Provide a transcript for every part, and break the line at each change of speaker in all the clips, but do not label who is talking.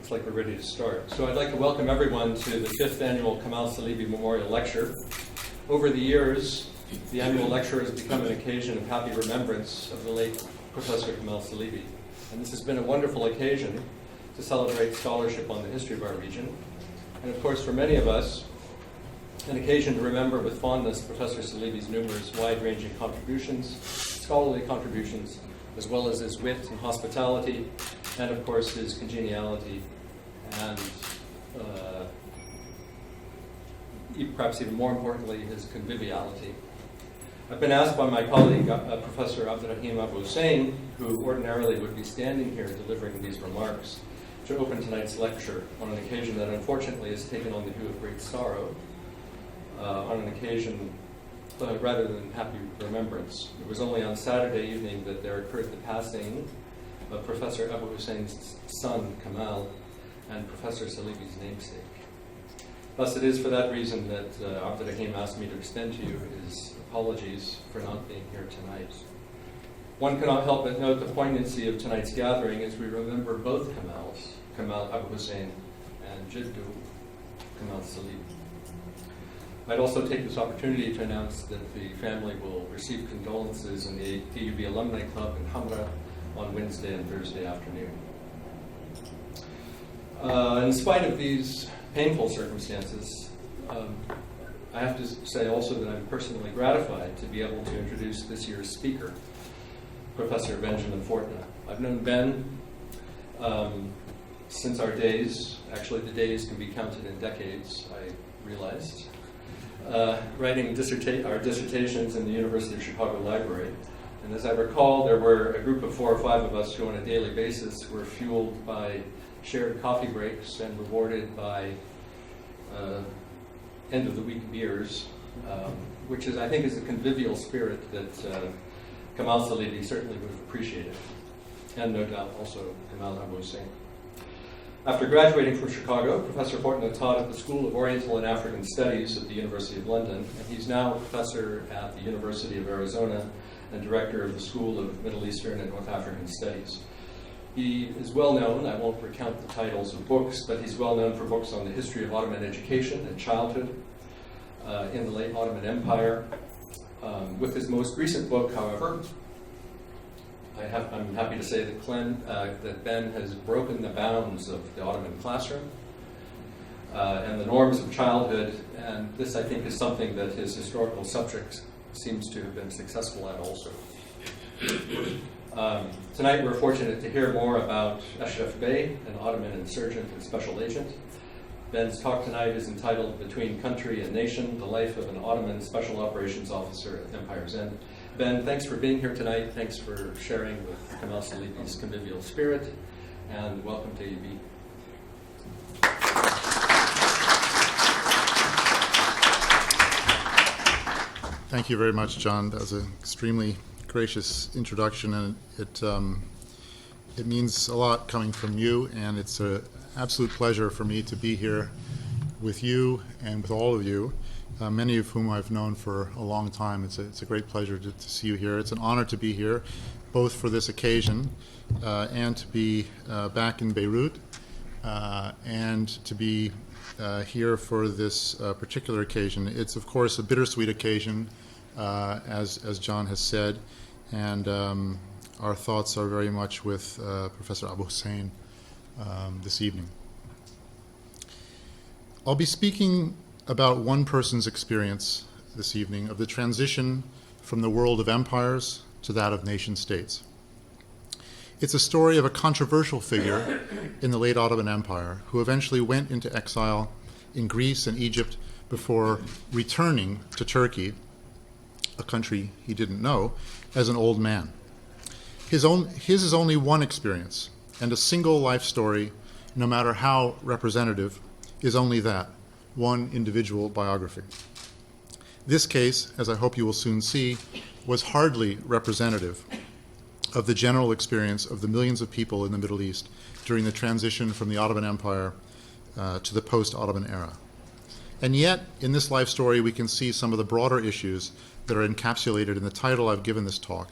Looks like we're ready to start. So I'd like to welcome everyone to the 5th annual Kamal Salibi Memorial Lecture. Over the years, the annual lecture has become an occasion of happy remembrance of the late Professor Kamal Salibi. And this has been a wonderful occasion to celebrate scholarship on the history of our region. And of course, for many of us, an occasion to remember with fondness Professor Salibi's numerous wide-ranging contributions, scholarly contributions, as well as his wit and hospitality, and of course his congeniality and perhaps even more importantly, his conviviality. I've been asked by my colleague, Professor Abdurrahim Abu Hussein, who ordinarily would be standing here delivering these remarks, to open tonight's lecture on an occasion that unfortunately has taken on the hue of great sorrow, on an occasion rather than happy remembrance. It was only on Saturday evening that there occurred the passing of Professor Abu Hussein's son, Kemal, and Professor Salibi's namesake. Thus, it is for that reason that Abdurrahim asked me to extend to you his apologies for not being here tonight. One cannot help but note the poignancy of tonight's gathering as we remember both Kemals, Kemal Abu Hussein and Jiddu Kamal Salibi. I'd also take this opportunity to announce that the family will receive condolences in the AUB Alumni Club in Hamra on Wednesday and Thursday afternoon. In spite of these painful circumstances, I have to say also that I'm personally gratified to be able to introduce this year's speaker, Professor Benjamin Fortna. I've known Ben since our days. Actually, the days can be counted in decades, I realized. Writing our dissertations in the University of Chicago Library. And as I recall, there were a group of 4 or 5 of us who on a daily basis were fueled by shared coffee breaks and rewarded by end-of-the-week beers, which is, I think, is a convivial spirit that Kamal Salibi certainly would have appreciated, and no doubt also Kemal Abu Hussein. After graduating from Chicago, Professor Fortna taught at the School of Oriental and African Studies at the University of London, and he's now a professor at the University of Arizona and director of the School of Middle Eastern and North African Studies. He is well known, I won't recount the titles of books, but he's well known for books on the history of Ottoman education and childhood in the late Ottoman Empire. With his most recent book, however, I'm happy to say that Ben has broken the bounds of the Ottoman classroom and the norms of childhood, and this, I think, is something that his historical subject seems to have been successful at also. Tonight we're fortunate to hear more about Ashraf Bey, an Ottoman insurgent and special agent. Ben's talk tonight is entitled Between Country and Nation, the Life of an Ottoman Special Operations Officer at Empire's End. Ben, thanks for being here tonight. Thanks for sharing with Kamal Salibi's convivial spirit, and welcome to AUB.
Thank you very much, John. That was an extremely gracious introduction, and it means a lot coming from you, and it's an absolute pleasure for me to be here with you and with all of you. Many of whom I've known for a long time. It's a great pleasure to see you here. It's an honor to be here, both for this occasion and to be back in Beirut and to be here for this particular occasion. It's, of course, a bittersweet occasion, as John has said, and our thoughts are very much with Professor Abu Hussein this evening. I'll be speaking about one person's experience this evening of the transition from the world of empires to that of nation-states. It's a story of a controversial figure in the late Ottoman Empire who eventually went into exile in Greece and Egypt before returning to Turkey, a country he didn't know, as an old man. His is only one experience, and a single life story, no matter how representative, is only that, one individual biography. This case, as I hope you will soon see, was hardly representative of the general experience of the millions of people in the Middle East during the transition from the Ottoman Empire to the post-Ottoman era. And yet, in this life story, we can see some of the broader issues that are encapsulated in the title I've given this talk,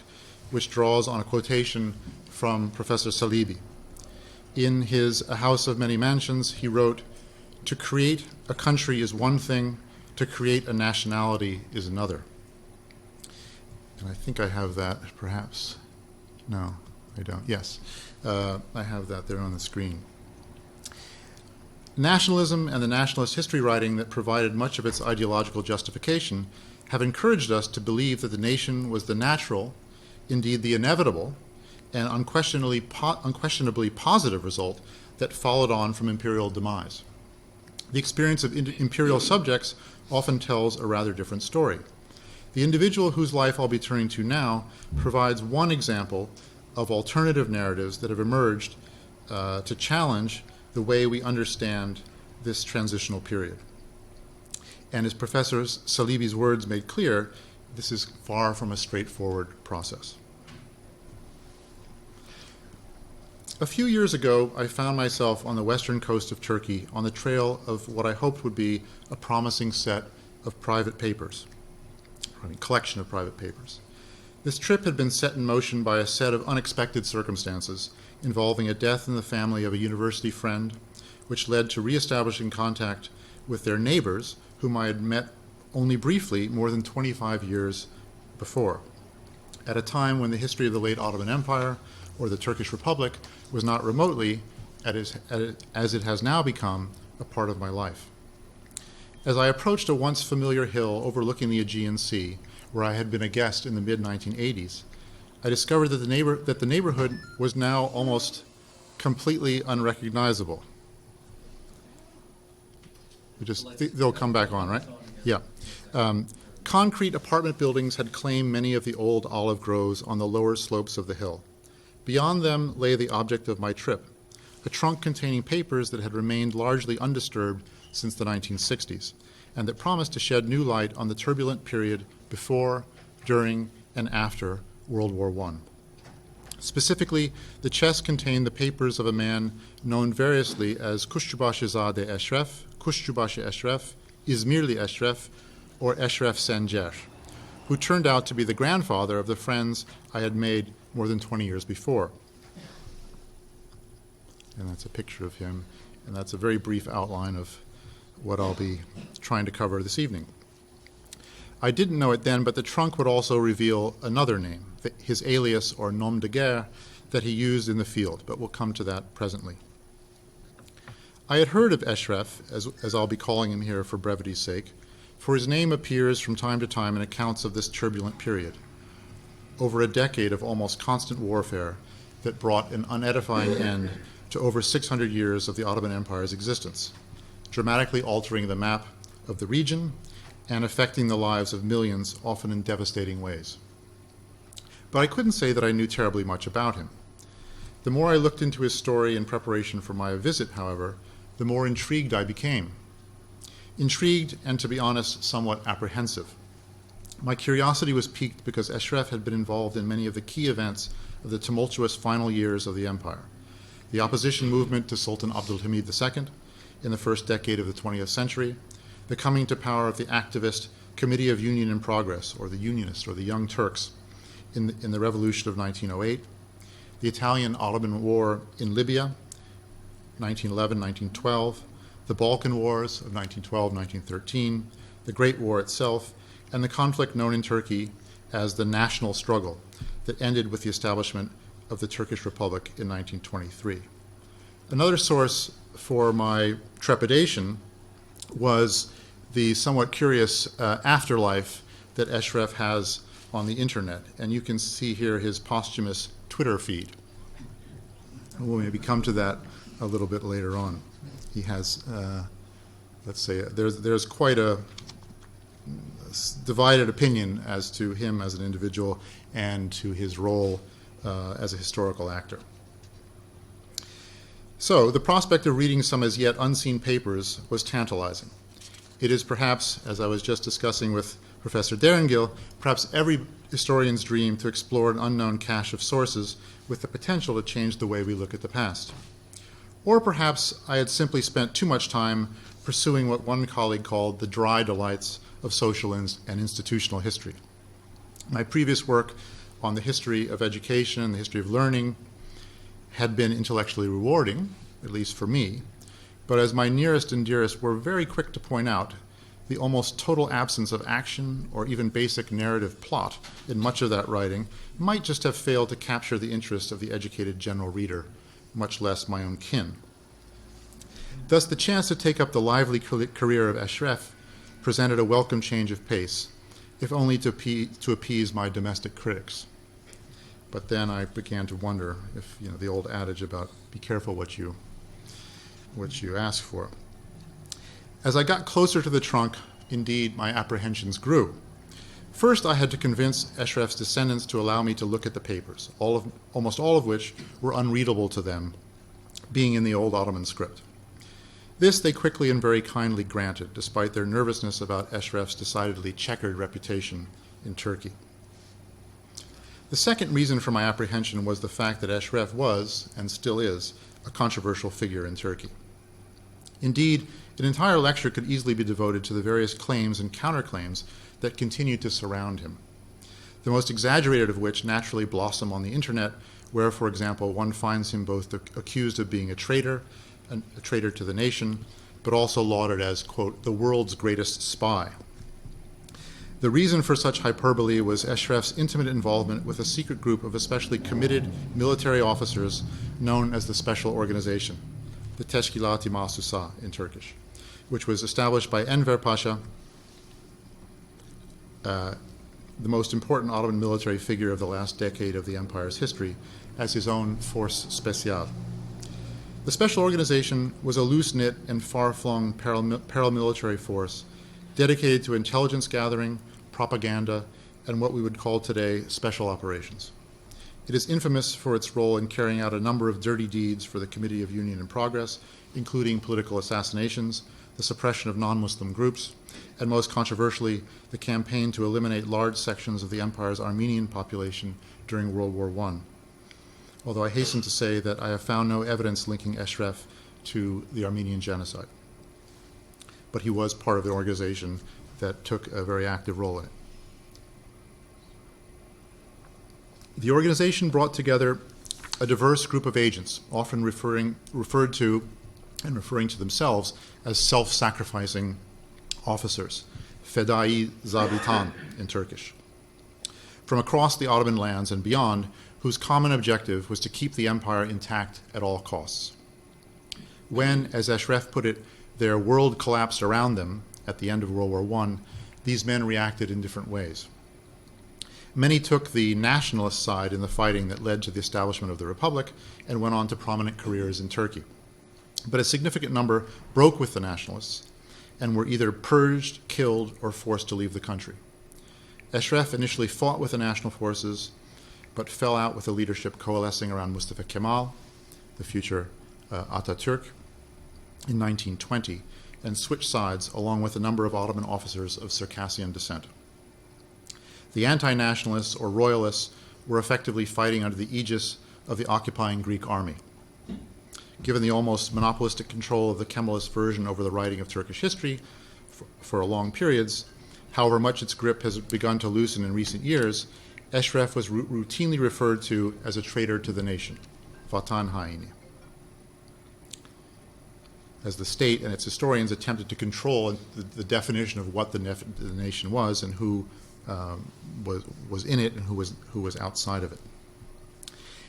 which draws on a quotation from Professor Salibi. In his A House of Many Mansions, he wrote, "To create a country is one thing, to create a nationality is another." And I think I have that, perhaps. No, I don't. Yes, I have that there on the screen. Nationalism and the nationalist history writing that provided much of its ideological justification have encouraged us to believe that the nation was the natural, indeed the inevitable, and unquestionably positive result that followed on from imperial demise. The experience of imperial subjects often tells a rather different story. The individual whose life I'll be turning to now provides one example of alternative narratives that have emerged to challenge the way we understand this transitional period. And as Professor Salibi's words made clear, this is far from a straightforward process. A few years ago, I found myself on the western coast of Turkey on the trail of what I hoped would be a promising set of private papers, collection of private papers. This trip had been set in motion by a set of unexpected circumstances involving a death in the family of a university friend, which led to reestablishing contact with their neighbors, whom I had met only briefly more than 25 years before, at a time when the history of the late Ottoman Empire or the Turkish Republic was not remotely, as it has now become, a part of my life. As I approached a once familiar hill overlooking the Aegean Sea, where I had been a guest in the mid-1980s, I discovered that the neighborhood was now almost completely unrecognizable. They'll come back on, right? Yeah. Concrete apartment buildings had claimed many of the old olive groves on the lower slopes of the hill. Beyond them lay the object of my trip, a trunk containing papers that had remained largely undisturbed since the 1960s, and that promised to shed new light on the turbulent period before, during, and after World War I. Specifically, the chest contained the papers of a man known variously as Kuşçubaşızade Ashraf, Kuşçubaşı Ashraf, İzmirli Ashraf, or Ashraf Sanjar, who turned out to be the grandfather of the friends I had made more than 20 years before. And that's a picture of him, and that's a very brief outline of what I'll be trying to cover this evening. I didn't know it then, but the trunk would also reveal another name, his alias or nom de guerre, that he used in the field, but we'll come to that presently. I had heard of Ashraf, as I'll be calling him here for brevity's sake, for his name appears from time to time in accounts of this turbulent period, over a decade of almost constant warfare that brought an unedifying end to over 600 years of the Ottoman Empire's existence, dramatically altering the map of the region and affecting the lives of millions, often in devastating ways. But I couldn't say that I knew terribly much about him. The more I looked into his story in preparation for my visit, however, the more intrigued I became. Intrigued and, to be honest, somewhat apprehensive. My curiosity was piqued because Ashraf had been involved in many of the key events of the tumultuous final years of the empire. The opposition movement to Sultan Abdulhamid II in the first decade of the 20th century, the coming to power of the activist Committee of Union and Progress, or the Unionists, or the Young Turks, in the revolution of 1908, the Italian-Ottoman War in Libya, 1911-1912, the Balkan Wars of 1912-1913, the Great War itself, and the conflict known in Turkey as the national struggle that ended with the establishment of the Turkish Republic in 1923. Another source for my trepidation was the somewhat curious afterlife that Ashraf has on the internet, and you can see here his posthumous Twitter feed. We'll maybe come to that a little bit later on. He has, let's say, there's quite a divided opinion as to him as an individual and to his role as a historical actor. So the prospect of reading some as yet unseen papers was tantalizing. It is perhaps, as I was just discussing with Professor Derengil, perhaps every historian's dream to explore an unknown cache of sources with the potential to change the way we look at the past. Or perhaps I had simply spent too much time pursuing what one colleague called the dry delights of social and institutional history. My previous work on the history of education and the history of learning had been intellectually rewarding, at least for me, but as my nearest and dearest were very quick to point out, the almost total absence of action or even basic narrative plot in much of that writing might just have failed to capture the interest of the educated general reader, much less my own kin. Thus, the chance to take up the lively career of Ashraf presented a welcome change of pace, if only to appease my domestic critics. But then I began to wonder if, the old adage about be careful what you ask for. As I got closer to the trunk, indeed, my apprehensions grew. First, I had to convince Ashraf's descendants to allow me to look at the papers, almost all of which were unreadable to them, being in the old Ottoman script. This they quickly and very kindly granted, despite their nervousness about Ashraf's decidedly checkered reputation in Turkey. The second reason for my apprehension was the fact that Ashraf was, and still is, a controversial figure in Turkey. Indeed, an entire lecture could easily be devoted to the various claims and counterclaims that continue to surround him, the most exaggerated of which naturally blossom on the internet, where, for example, one finds him both accused of being a traitor to the nation, but also lauded as, quote, the world's greatest spy. The reason for such hyperbole was Ashraf's intimate involvement with a secret group of especially committed military officers known as the Special Organization, the Teşkilat-i Mahsusa in Turkish, which was established by Enver Pasha, the most important Ottoman military figure of the last decade of the empire's history, as his own force spéciale. The Special Organization was a loose-knit and far-flung paramilitary force dedicated to intelligence gathering, propaganda, and what we would call today special operations. It is infamous for its role in carrying out a number of dirty deeds for the Committee of Union and Progress, including political assassinations, the suppression of non-Muslim groups, and most controversially, the campaign to eliminate large sections of the empire's Armenian population during World War I. Although I hasten to say that I have found no evidence linking Ashraf to the Armenian genocide. But he was part of the organization that took a very active role in it. The organization brought together a diverse group of agents, often referring to themselves as self-sacrificing officers, fedai zabitan in Turkish, from across the Ottoman lands and beyond, whose common objective was to keep the empire intact at all costs. When, as Ashraf put it, their world collapsed around them at the end of World War I, these men reacted in different ways. Many took the nationalist side in the fighting that led to the establishment of the Republic and went on to prominent careers in Turkey. But a significant number broke with the nationalists and were either purged, killed, or forced to leave the country. Ashraf initially fought with the national forces, but fell out with the leadership coalescing around Mustafa Kemal, the future Atatürk, in 1920, and switched sides along with a number of Ottoman officers of Circassian descent. The anti-nationalists or royalists were effectively fighting under the aegis of the occupying Greek army. Given the almost monopolistic control of the Kemalist version over the writing of Turkish history for long periods, however much its grip has begun to loosen in recent years, Ashraf was routinely referred to as a traitor to the nation, Vatan Haini, as the state and its historians attempted to control the definition of what the nation was and who was in it and who was outside of it.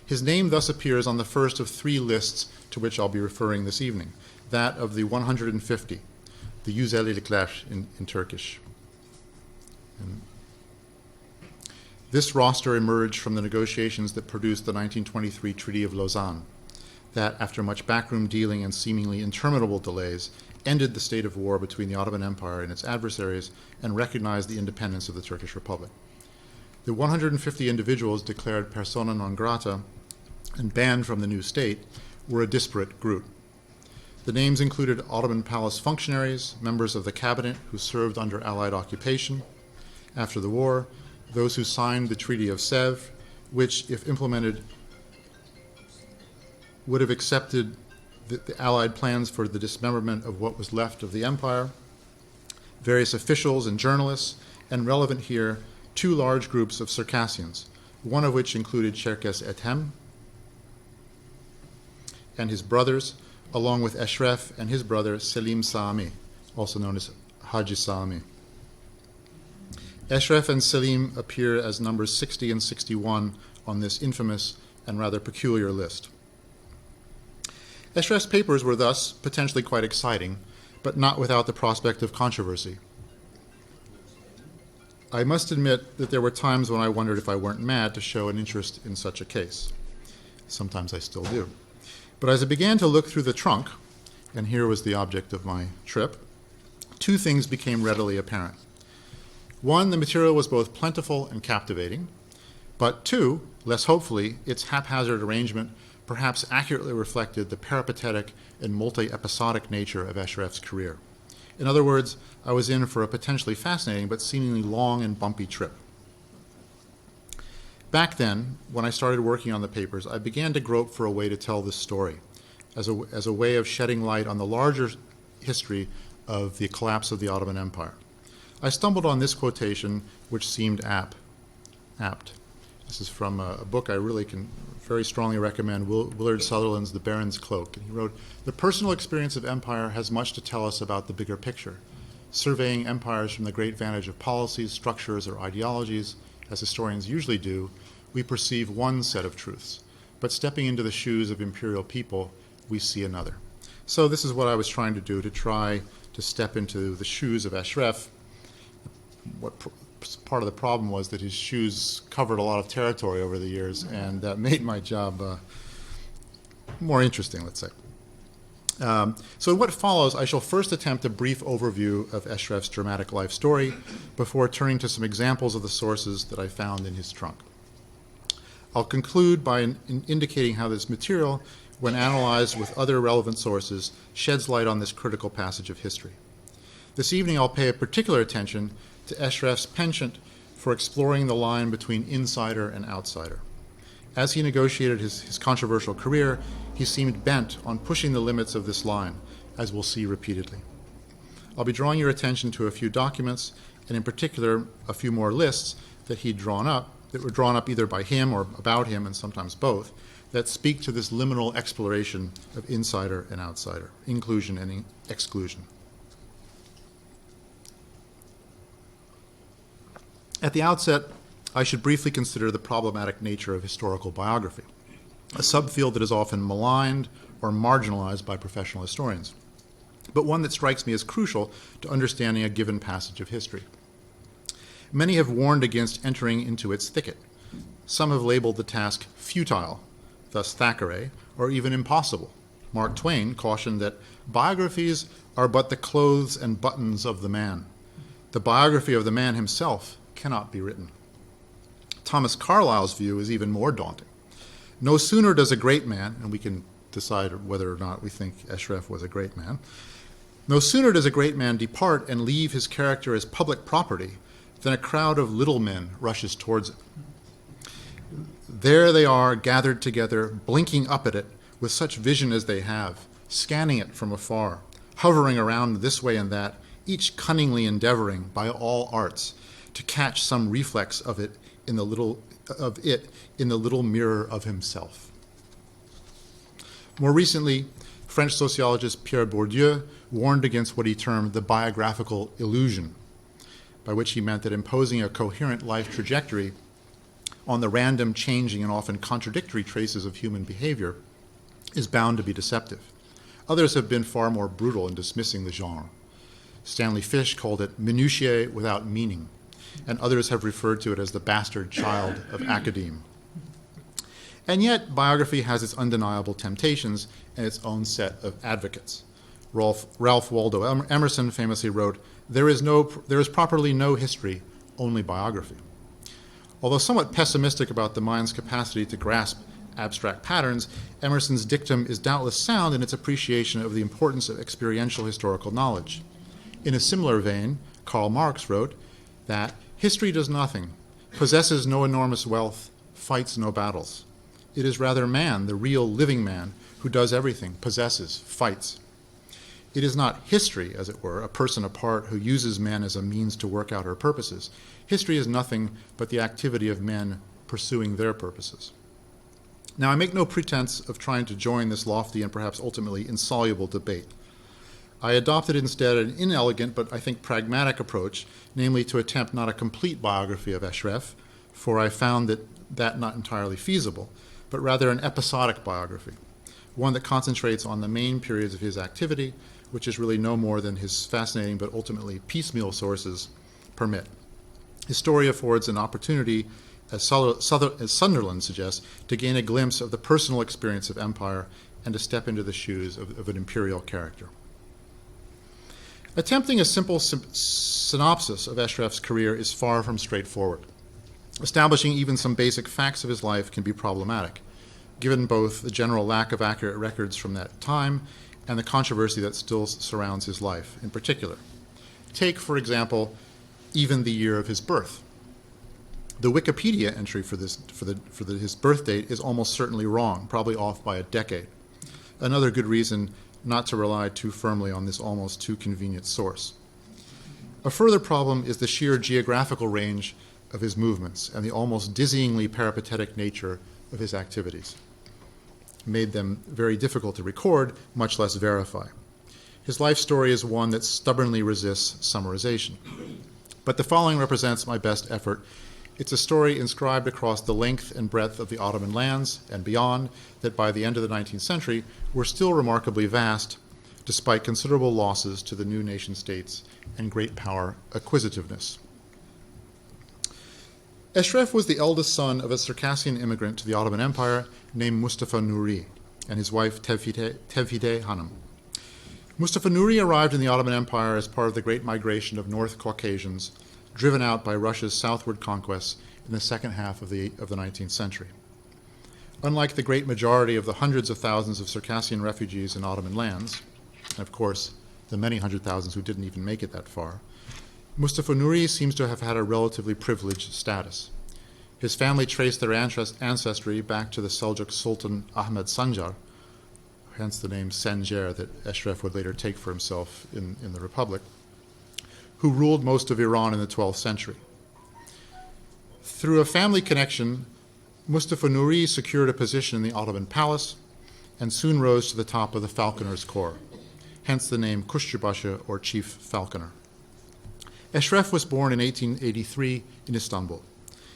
His name thus appears on the first of three lists to which I'll be referring this evening, that of the 150, the Yüzelilikler in Turkish. And this roster emerged from the negotiations that produced the 1923 Treaty of Lausanne, that, after much backroom dealing and seemingly interminable delays, ended the state of war between the Ottoman Empire and its adversaries and recognized the independence of the Turkish Republic. The 150 individuals declared persona non grata and banned from the new state were a disparate group. The names included Ottoman palace functionaries, members of the cabinet who served under Allied occupation after the war, those who signed the Treaty of Sèvres, which, if implemented, would have accepted the Allied plans for the dismemberment of what was left of the empire, various officials and journalists, and relevant here, two large groups of Circassians, one of which included Cherkes Ethem, and his brothers, along with Ashraf and his brother Selim Sami, also known as Haji Sami. Ashraf and Selim appear as numbers 60 and 61 on this infamous and rather peculiar list. Ashraf's papers were thus potentially quite exciting, but not without the prospect of controversy. I must admit that there were times when I wondered if I weren't mad to show an interest in such a case. Sometimes I still do. But as I began to look through the trunk, and here was the object of my trip, two things became readily apparent. One, the material was both plentiful and captivating, but two, less hopefully, its haphazard arrangement perhaps accurately reflected the peripatetic and multi-episodic nature of Ashraf's career. In other words, I was in for a potentially fascinating but seemingly long and bumpy trip. Back then, when I started working on the papers, I began to grope for a way to tell this story, as a way of shedding light on the larger history of the collapse of the Ottoman Empire. I stumbled on this quotation, which seemed apt. This is from a book I really can very strongly recommend, Willard Sutherland's The Baron's Cloak. And he wrote, "The personal experience of empire has much to tell us about the bigger picture. Surveying empires from the great vantage of policies, structures, or ideologies, as historians usually do, we perceive one set of truths. But stepping into the shoes of imperial people, we see another." So this is what I was trying to do, to try to step into the shoes of Ashraf. Part of the problem was that his shoes covered a lot of territory over the years, and that made my job more interesting, let's say. So in what follows, I shall first attempt a brief overview of Ashraf's dramatic life story before turning to some examples of the sources that I found in his trunk. I'll conclude by indicating how this material, when analyzed with other relevant sources, sheds light on this critical passage of history. This evening I'll pay a particular attention to Ashraf's penchant for exploring the line between insider and outsider. As he negotiated his controversial career, he seemed bent on pushing the limits of this line, as we'll see repeatedly. I'll be drawing your attention to a few documents, and in particular, a few more lists that that were drawn up either by him or about him, and sometimes both, that speak to this liminal exploration of insider and outsider, inclusion and exclusion. At the outset, I should briefly consider the problematic nature of historical biography, a subfield that is often maligned or marginalized by professional historians, but one that strikes me as crucial to understanding a given passage of history. Many have warned against entering into its thicket. Some have labeled the task futile, thus Thackeray, or even impossible. Mark Twain cautioned that biographies are but the clothes and buttons of the man. The biography of the man himself cannot be written. Thomas Carlyle's view is even more daunting. No sooner does a great man, and we can decide whether or not we think Ashraf was a great man, no sooner does a great man depart and leave his character as public property than a crowd of little men rushes towards it. There they are, gathered together, blinking up at it with such vision as they have, scanning it from afar, hovering around this way and that, each cunningly endeavoring by all arts to catch some reflex of it in the little mirror of himself. More recently, French sociologist Pierre Bourdieu warned against what he termed the biographical illusion, by which he meant that imposing a coherent life trajectory on the random, changing, and often contradictory traces of human behavior is bound to be deceptive. Others have been far more brutal in dismissing the genre. Stanley Fish called it minutiae without meaning, and others have referred to it as the bastard child of academe. And yet, biography has its undeniable temptations and its own set of advocates. Ralph Waldo Emerson famously wrote, there is properly no history, only biography." Although somewhat pessimistic about the mind's capacity to grasp abstract patterns, Emerson's dictum is doubtless sound in its appreciation of the importance of experiential historical knowledge. In a similar vein, Karl Marx wrote that history does nothing, possesses no enormous wealth, fights no battles. It is rather man, the real living man, who does everything, possesses, fights. It is not history, as it were, a person apart who uses men as a means to work out her purposes. History is nothing but the activity of men pursuing their purposes. Now, I make no pretense of trying to join this lofty and perhaps ultimately insoluble debate. I adopted instead an inelegant but I think pragmatic approach, namely to attempt not a complete biography of Ashraf, for I found that not entirely feasible, but rather an episodic biography, one that concentrates on the main periods of his activity, which is really no more than his fascinating but ultimately piecemeal sources permit. His story affords an opportunity, as Sunderland suggests, to gain a glimpse of the personal experience of empire and to step into the shoes of an imperial character. Attempting a simple synopsis of Ashraf's career is far from straightforward. Establishing even some basic facts of his life can be problematic, given both the general lack of accurate records from that time and the controversy that still surrounds his life in particular. Take, for example, even the year of his birth. The Wikipedia entry for his birth date is almost certainly wrong, probably off by a decade. Another good reason not to rely too firmly on this almost too convenient source. A further problem is the sheer geographical range of his movements and the almost dizzyingly peripatetic nature of his activities. Made them very difficult to record, much less verify. His life story is one that stubbornly resists summarization. But the following represents my best effort. It's a story inscribed across the length and breadth of the Ottoman lands and beyond that by the end of the 19th century were still remarkably vast, despite considerable losses to the new nation-states and great power acquisitiveness. Ashraf was the eldest son of a Circassian immigrant to the Ottoman Empire named Mustafa Nuri and his wife Tevhide Hanım. Mustafa Nuri arrived in the Ottoman Empire as part of the Great Migration of North Caucasians, driven out by Russia's southward conquests in the second half of the 19th century. Unlike the great majority of the hundreds of thousands of Circassian refugees in Ottoman lands, and of course the many hundred thousands who didn't even make it that far, Mustafa Nuri seems to have had a relatively privileged status. His family traced their ancestry back to the Seljuk Sultan Ahmed Sanjar, hence the name Sanjar that Ashraf would later take for himself in the Republic, who ruled most of Iran in the 12th century. Through a family connection, Mustafa Nuri secured a position in the Ottoman palace and soon rose to the top of the Falconers' Corps, hence the name Kuşçubaşı, or Chief Falconer. Ashraf was born in 1883 in Istanbul.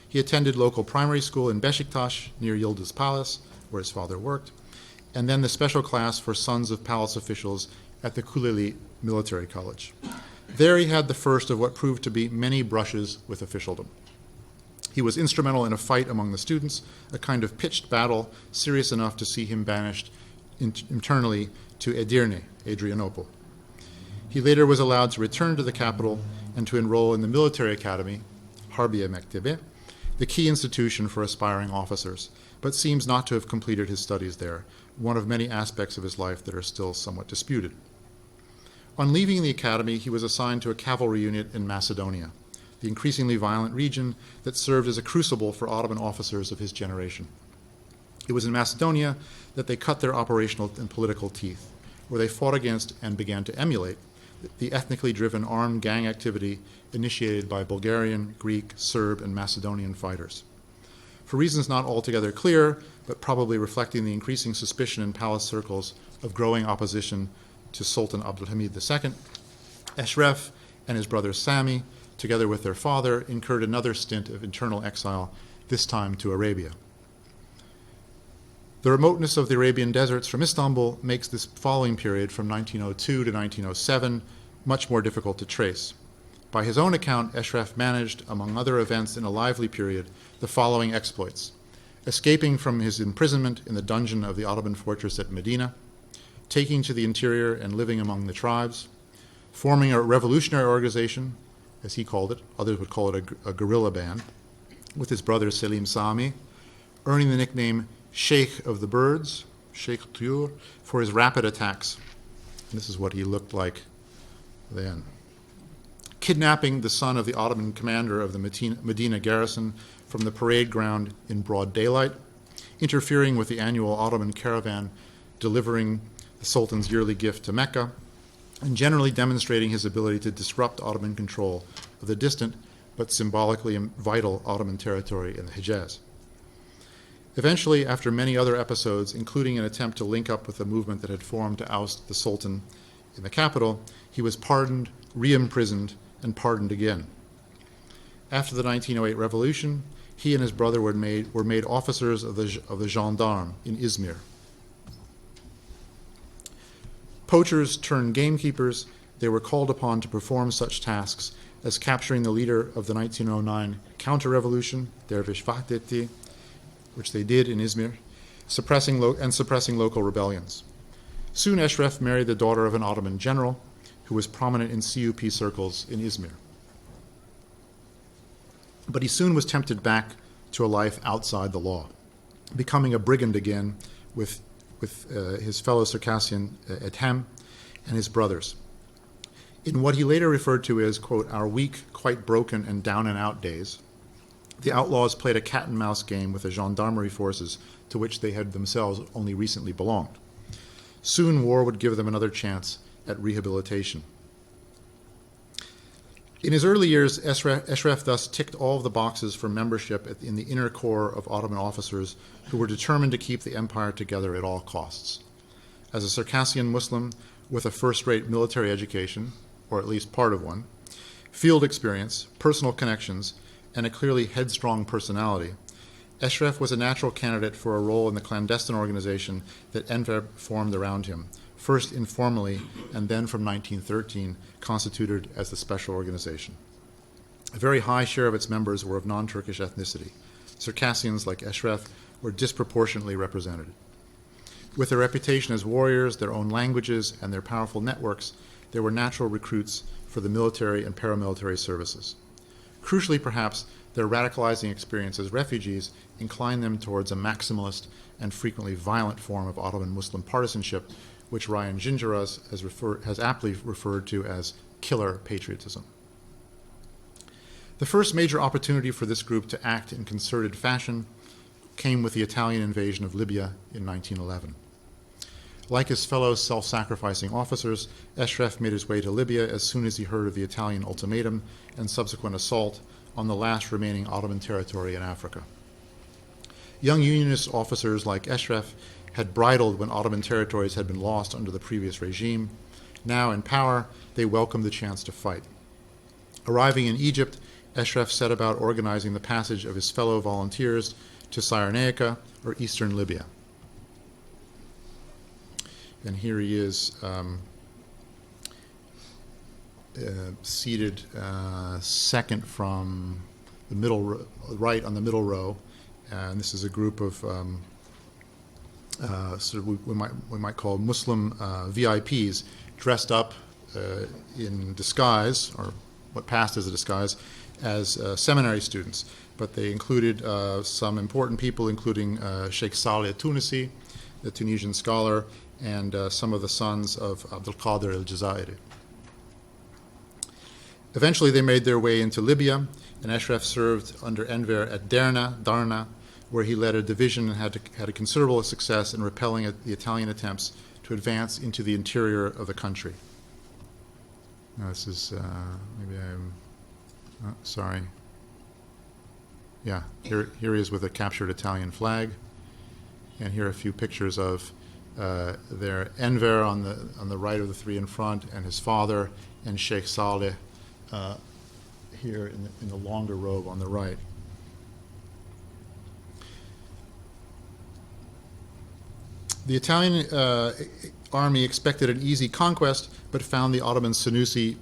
He attended local primary school in Beşiktaş, near Yıldız Palace, where his father worked, and then the special class for sons of palace officials at the Kuleli Military College. There he had the first of what proved to be many brushes with officialdom. He was instrumental in a fight among the students, a kind of pitched battle serious enough to see him banished internally to Edirne, Adrianople. He later was allowed to return to the capital and to enroll in the military academy, Harbiye Mektebi, the key institution for aspiring officers, but seems not to have completed his studies there, one of many aspects of his life that are still somewhat disputed. On leaving the academy, he was assigned to a cavalry unit in Macedonia, the increasingly violent region that served as a crucible for Ottoman officers of his generation. It was in Macedonia that they cut their operational and political teeth, where they fought against and began to emulate the ethnically driven armed gang activity initiated by Bulgarian, Greek, Serb, and Macedonian fighters. For reasons not altogether clear, but probably reflecting the increasing suspicion in palace circles of growing opposition to Sultan Abdulhamid II, Ashraf and his brother Sami, together with their father, incurred another stint of internal exile, this time to Arabia. The remoteness of the Arabian deserts from Istanbul makes this following period from 1902 to 1907 much more difficult to trace. By his own account, Ashraf managed, among other events in a lively period, the following exploits: escaping from his imprisonment in the dungeon of the Ottoman fortress at Medina, taking to the interior and living among the tribes, forming a revolutionary organization, as he called it, others would call it a guerrilla band, with his brother Selim Sami, earning the nickname Sheikh of the Birds, Sheikh Tuyur, for his rapid attacks. And this is what he looked like then. Kidnapping the son of the Ottoman commander of the Medina garrison from the parade ground in broad daylight, interfering with the annual Ottoman caravan delivering the Sultan's yearly gift to Mecca, and generally demonstrating his ability to disrupt Ottoman control of the distant but symbolically vital Ottoman territory in the Hejaz. Eventually, after many other episodes, including an attempt to link up with the movement that had formed to oust the Sultan in the capital, he was pardoned, re-imprisoned, and pardoned again. After the 1908 revolution, he and his brother were made officers of the gendarmes in Izmir. Poachers turned gamekeepers, they were called upon to perform such tasks as capturing the leader of the 1909 counter-revolution, Dervish Vahdettin, which they did in Izmir, suppressing local rebellions. Soon Ashraf married the daughter of an Ottoman general who was prominent in CUP circles in Izmir. But he soon was tempted back to a life outside the law, becoming a brigand again with his fellow Circassian Ethem and his brothers. In what he later referred to as, quote, our weak, quite broken, and down-and-out days, the outlaws played a cat-and-mouse game with the gendarmerie forces to which they had themselves only recently belonged. Soon war would give them another chance at rehabilitation. In his early years, Ashraf thus ticked all of the boxes for membership in the inner core of Ottoman officers who were determined to keep the empire together at all costs. As a Circassian Muslim with a first-rate military education, or at least part of one, field experience, personal connections, and a clearly headstrong personality, Ashraf was a natural candidate for a role in the clandestine organization that Enver formed around him, first informally and then from 1913 constituted as the Special Organization. A very high share of its members were of non-Turkish ethnicity. Circassians like Ashraf were disproportionately represented. With their reputation as warriors, their own languages, and their powerful networks, they were natural recruits for the military and paramilitary services. Crucially, perhaps, their radicalizing experience as refugees inclined them towards a maximalist and frequently violent form of Ottoman Muslim partisanship, which Ryan Gingeras has aptly referred to as killer patriotism. The first major opportunity for this group to act in concerted fashion came with the Italian invasion of Libya in 1911. Like his fellow self-sacrificing officers, Ashraf made his way to Libya as soon as he heard of the Italian ultimatum and subsequent assault on the last remaining Ottoman territory in Africa. Young Unionist officers like Ashraf had bridled when Ottoman territories had been lost under the previous regime. Now in power, they welcomed the chance to fight. Arriving in Egypt, Ashraf set about organizing the passage of his fellow volunteers to Cyrenaica, or eastern Libya. And here he is seated second from the middle, right on the middle row. And this is a group of sort of we might call Muslim VIPs dressed up in disguise, or what passed as a disguise, as seminary students. But they included some important people, including Sheikh Saleh Tunisi, the Tunisian scholar, and some of the sons of Abdul Qadir al-Jazairi. Eventually, they made their way into Libya, and Ashraf served under Enver at Darna, where he led a division and had a considerable success in repelling the Italian attempts to advance into the interior of the country. Now, this is, sorry. Yeah, here he is with a captured Italian flag, and here are a few pictures of their Enver on the right of the three in front, and his father, and Sheikh Saleh here in the longer robe on the right. The Italian army expected an easy conquest, but found the Ottoman Senussi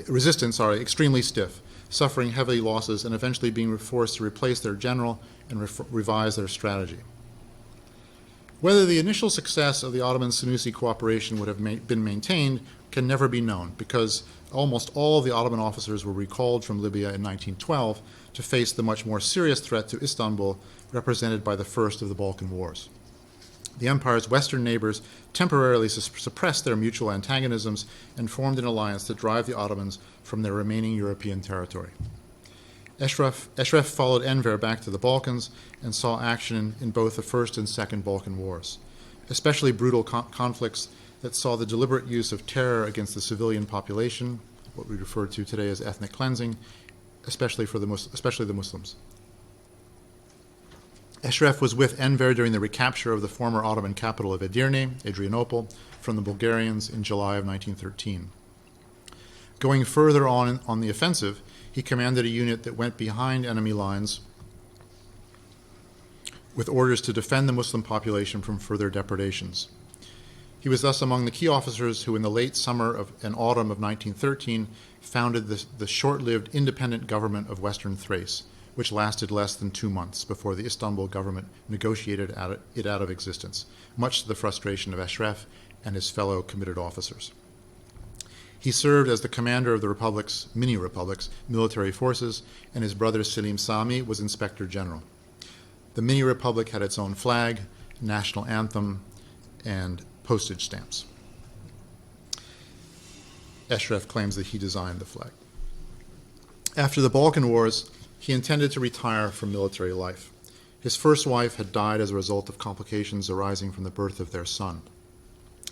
resistance extremely stiff, suffering heavy losses and eventually being forced to replace their general and revise their strategy. Whether the initial success of the Ottoman Senussi cooperation would have been maintained can never be known, because almost all of the Ottoman officers were recalled from Libya in 1912 to face the much more serious threat to Istanbul represented by the first of the Balkan Wars. The empire's western neighbors temporarily suppressed their mutual antagonisms and formed an alliance to drive the Ottomans from their remaining European territory. Ashraf followed Enver back to the Balkans and saw action in both the First and Second Balkan Wars, especially brutal conflicts that saw the deliberate use of terror against the civilian population, what we refer to today as ethnic cleansing, especially the Muslims. Ashraf was with Enver during the recapture of the former Ottoman capital of Edirne, Adrianople, from the Bulgarians in July of 1913. Going further on the offensive, he commanded a unit that went behind enemy lines with orders to defend the Muslim population from further depredations. He was thus among the key officers who in the late summer and autumn of 1913 founded the short-lived independent government of Western Thrace, which lasted less than 2 months before the Istanbul government negotiated it out of existence, much to the frustration of Ashraf and his fellow committed officers. He served as the commander of the Republic's, mini-republic's, military forces, and his brother Selim Sami was inspector general. The mini-republic had its own flag, national anthem, and postage stamps. Ashraf claims that he designed the flag. After the Balkan Wars, he intended to retire from military life. His first wife had died as a result of complications arising from the birth of their son.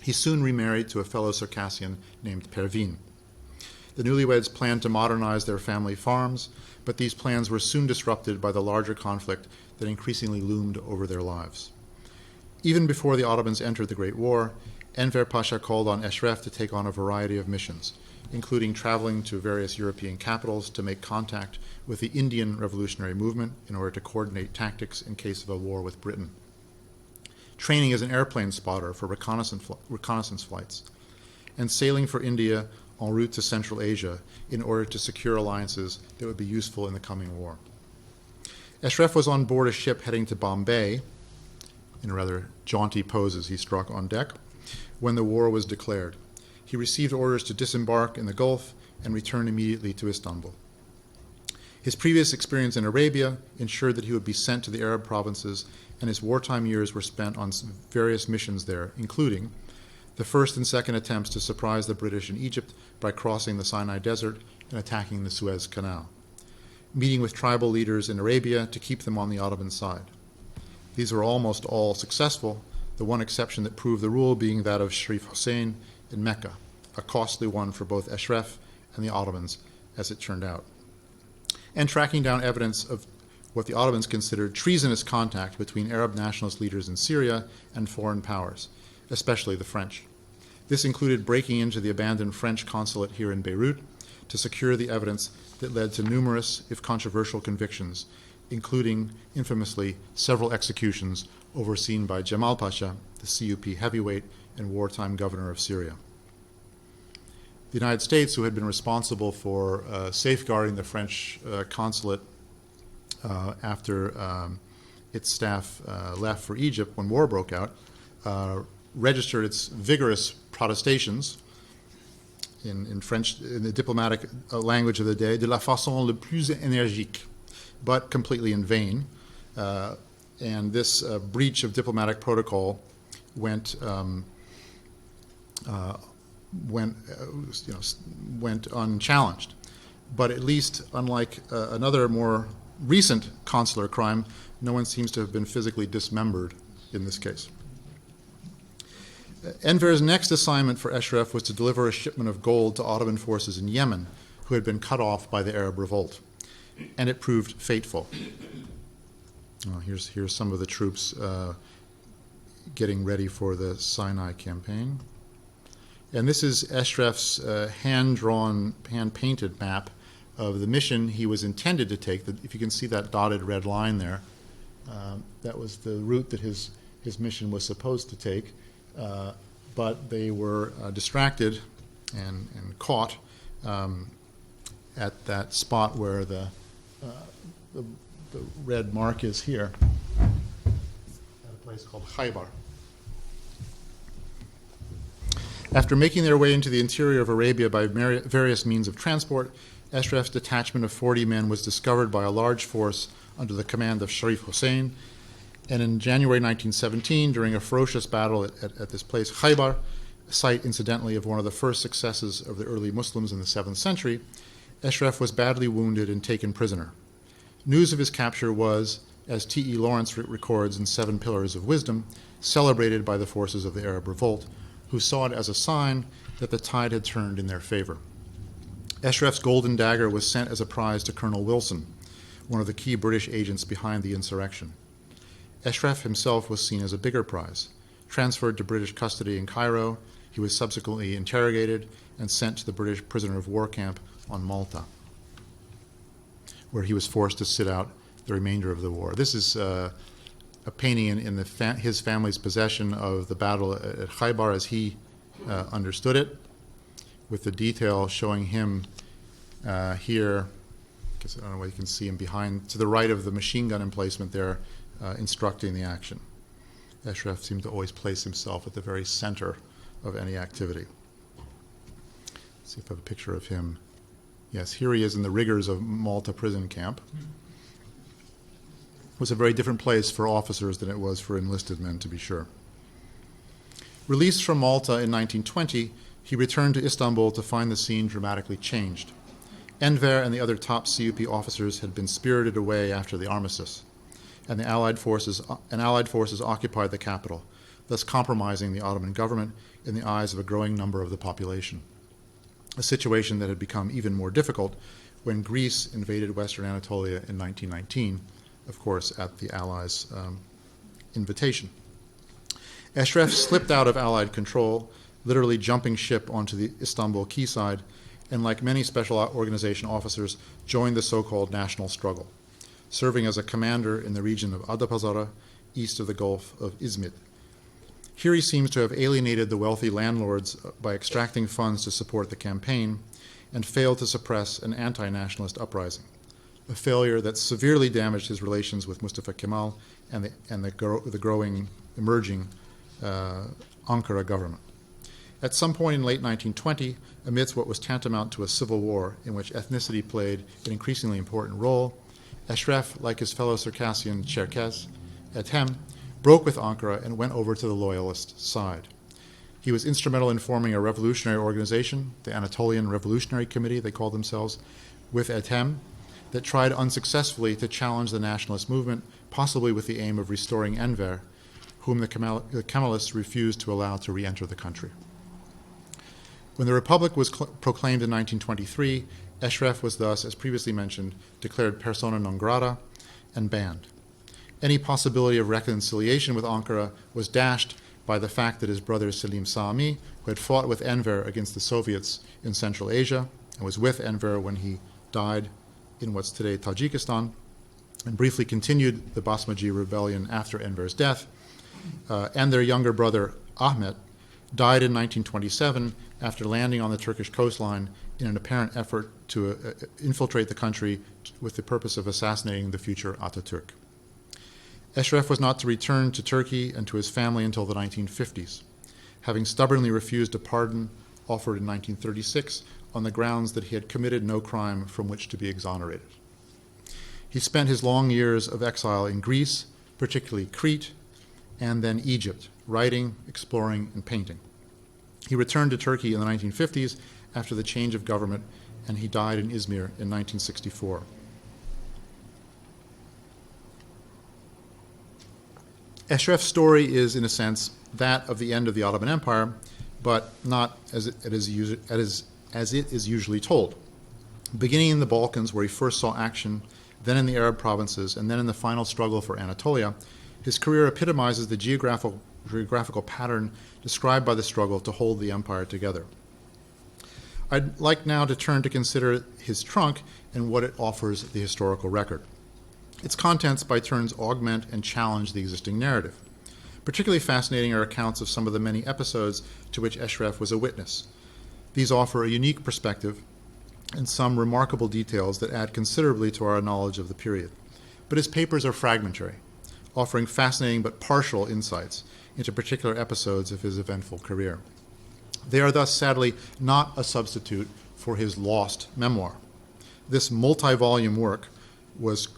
He soon remarried to a fellow Circassian named Parveen. The newlyweds planned to modernize their family farms, but these plans were soon disrupted by the larger conflict that increasingly loomed over their lives. Even before the Ottomans entered the Great War, Enver Pasha called on Ashraf to take on a variety of missions, including traveling to various European capitals to make contact with the Indian revolutionary movement in order to coordinate tactics in case of a war with Britain, training as an airplane spotter for reconnaissance flights, and sailing for India en route to Central Asia in order to secure alliances that would be useful in the coming war. Ashraf was on board a ship heading to Bombay, in rather jaunty poses he struck on deck, when the war was declared. He received orders to disembark in the Gulf and return immediately to Istanbul. His previous experience in Arabia ensured that he would be sent to the Arab provinces, and his wartime years were spent on various missions there, including the first and second attempts to surprise the British in Egypt by crossing the Sinai Desert and attacking the Suez Canal, meeting with tribal leaders in Arabia to keep them on the Ottoman side. These were almost all successful, the one exception that proved the rule being that of Sharif Hussein in Mecca, a costly one for both Ashraf and the Ottomans, as it turned out, and tracking down evidence of what the Ottomans considered treasonous contact between Arab nationalist leaders in Syria and foreign powers, especially the French. This included breaking into the abandoned French consulate here in Beirut to secure the evidence that led to numerous, if controversial, convictions, including, infamously, several executions overseen by Kemal Pasha, the CUP heavyweight and wartime governor of Syria. The United States, who had been responsible for safeguarding the French consulate after its staff left for Egypt when war broke out, registered its vigorous protestations in French, in the diplomatic language of the day, de la façon le plus énergique, but completely in vain. And this breach of diplomatic protocol went unchallenged. But at least, unlike another more recent consular crime, no one seems to have been physically dismembered in this case. Enver's next assignment for Ashraf was to deliver a shipment of gold to Ottoman forces in Yemen, who had been cut off by the Arab revolt, and it proved fateful. Here's some of the troops getting ready for the Sinai campaign. And this is Ashraf's hand-drawn, hand-painted map of the mission he was intended to take. If you can see that dotted red line there, that was the route that his mission was supposed to take. But they were distracted and caught at that spot where the red mark is here, at a place called Khaybar. After making their way into the interior of Arabia by various means of transport, Ashraf's detachment of 40 men was discovered by a large force under the command of Sharif Hussein, and in January 1917, during a ferocious battle at this place, Khaybar, a site, incidentally, of one of the first successes of the early Muslims in the 7th century, Ashraf was badly wounded and taken prisoner. News of his capture was, as T.E. Lawrence records in 7 Pillars of Wisdom, celebrated by the forces of the Arab revolt, who saw it as a sign that the tide had turned in their favor. Ashraf's golden dagger was sent as a prize to Colonel Wilson, one of the key British agents behind the insurrection. Ashraf himself was seen as a bigger prize. Transferred to British custody in Cairo, he was subsequently interrogated and sent to the British prisoner of war camp on Malta, where he was forced to sit out the remainder of the war. This is a painting in his family's possession of the battle at Khaybar as he understood it, with the detail showing him here. I don't know whether you can see him behind, to the right of the machine gun emplacement there, instructing the action. Ashraf seemed to always place himself at the very center of any activity. Let's see if I have a picture of him. Yes, here he is in the rigors of Malta prison camp. It was a very different place for officers than it was for enlisted men, to be sure. Released from Malta in 1920, he returned to Istanbul to find the scene dramatically changed. Enver and the other top CUP officers had been spirited away after the armistice, and Allied forces occupied the capital, thus compromising the Ottoman government in the eyes of a growing number of the population, a situation that had become even more difficult when Greece invaded Western Anatolia in 1919, of course, at the Allies' invitation. Ashraf slipped out of Allied control, literally jumping ship onto the Istanbul quayside, and like many special organization officers, joined the so-called national struggle, serving as a commander in the region of Adapazarı, east of the Gulf of Izmit. Here he seems to have alienated the wealthy landlords by extracting funds to support the campaign and failed to suppress an anti-nationalist uprising, a failure that severely damaged his relations with Mustafa Kemal and the growing, emerging Ankara government. At some point in late 1920, amidst what was tantamount to a civil war in which ethnicity played an increasingly important role, Ashraf, like his fellow Circassian Cherkess, Ethem, broke with Ankara and went over to the loyalist side. He was instrumental in forming a revolutionary organization, the Anatolian Revolutionary Committee, they called themselves, with Ethem, that tried unsuccessfully to challenge the nationalist movement, possibly with the aim of restoring Enver, whom the Kemalists refused to allow to re-enter the country. When the Republic was proclaimed in 1923, Ashraf was thus, as previously mentioned, declared persona non grata and banned. Any possibility of reconciliation with Ankara was dashed by the fact that his brother Selim Sami, who had fought with Enver against the Soviets in Central Asia and was with Enver when he died in what's today Tajikistan, and briefly continued the Basmaji rebellion after Enver's death, and their younger brother Ahmet, died in 1927 after landing on the Turkish coastline in an apparent effort to infiltrate the country with the purpose of assassinating the future Ataturk. Ashraf was not to return to Turkey and to his family until the 1950s, having stubbornly refused a pardon offered in 1936 on the grounds that he had committed no crime from which to be exonerated. He spent his long years of exile in Greece, particularly Crete, and then Egypt, writing, exploring, and painting. He returned to Turkey in the 1950s after the change of government, and he died in Izmir in 1964. Ashraf's story is, in a sense, that of the end of the Ottoman Empire, but not as it is usually told. Beginning in the Balkans, where he first saw action, then in the Arab provinces, and then in the final struggle for Anatolia, his career epitomizes the geographical pattern described by the struggle to hold the empire together. I'd like now to turn to consider his trunk and what it offers the historical record. Its contents by turns augment and challenge the existing narrative. Particularly fascinating are accounts of some of the many episodes to which Ashraf was a witness. These offer a unique perspective and some remarkable details that add considerably to our knowledge of the period. But his papers are fragmentary, offering fascinating but partial insights into particular episodes of his eventful career. They are thus, sadly, not a substitute for his lost memoir. This multi-volume work was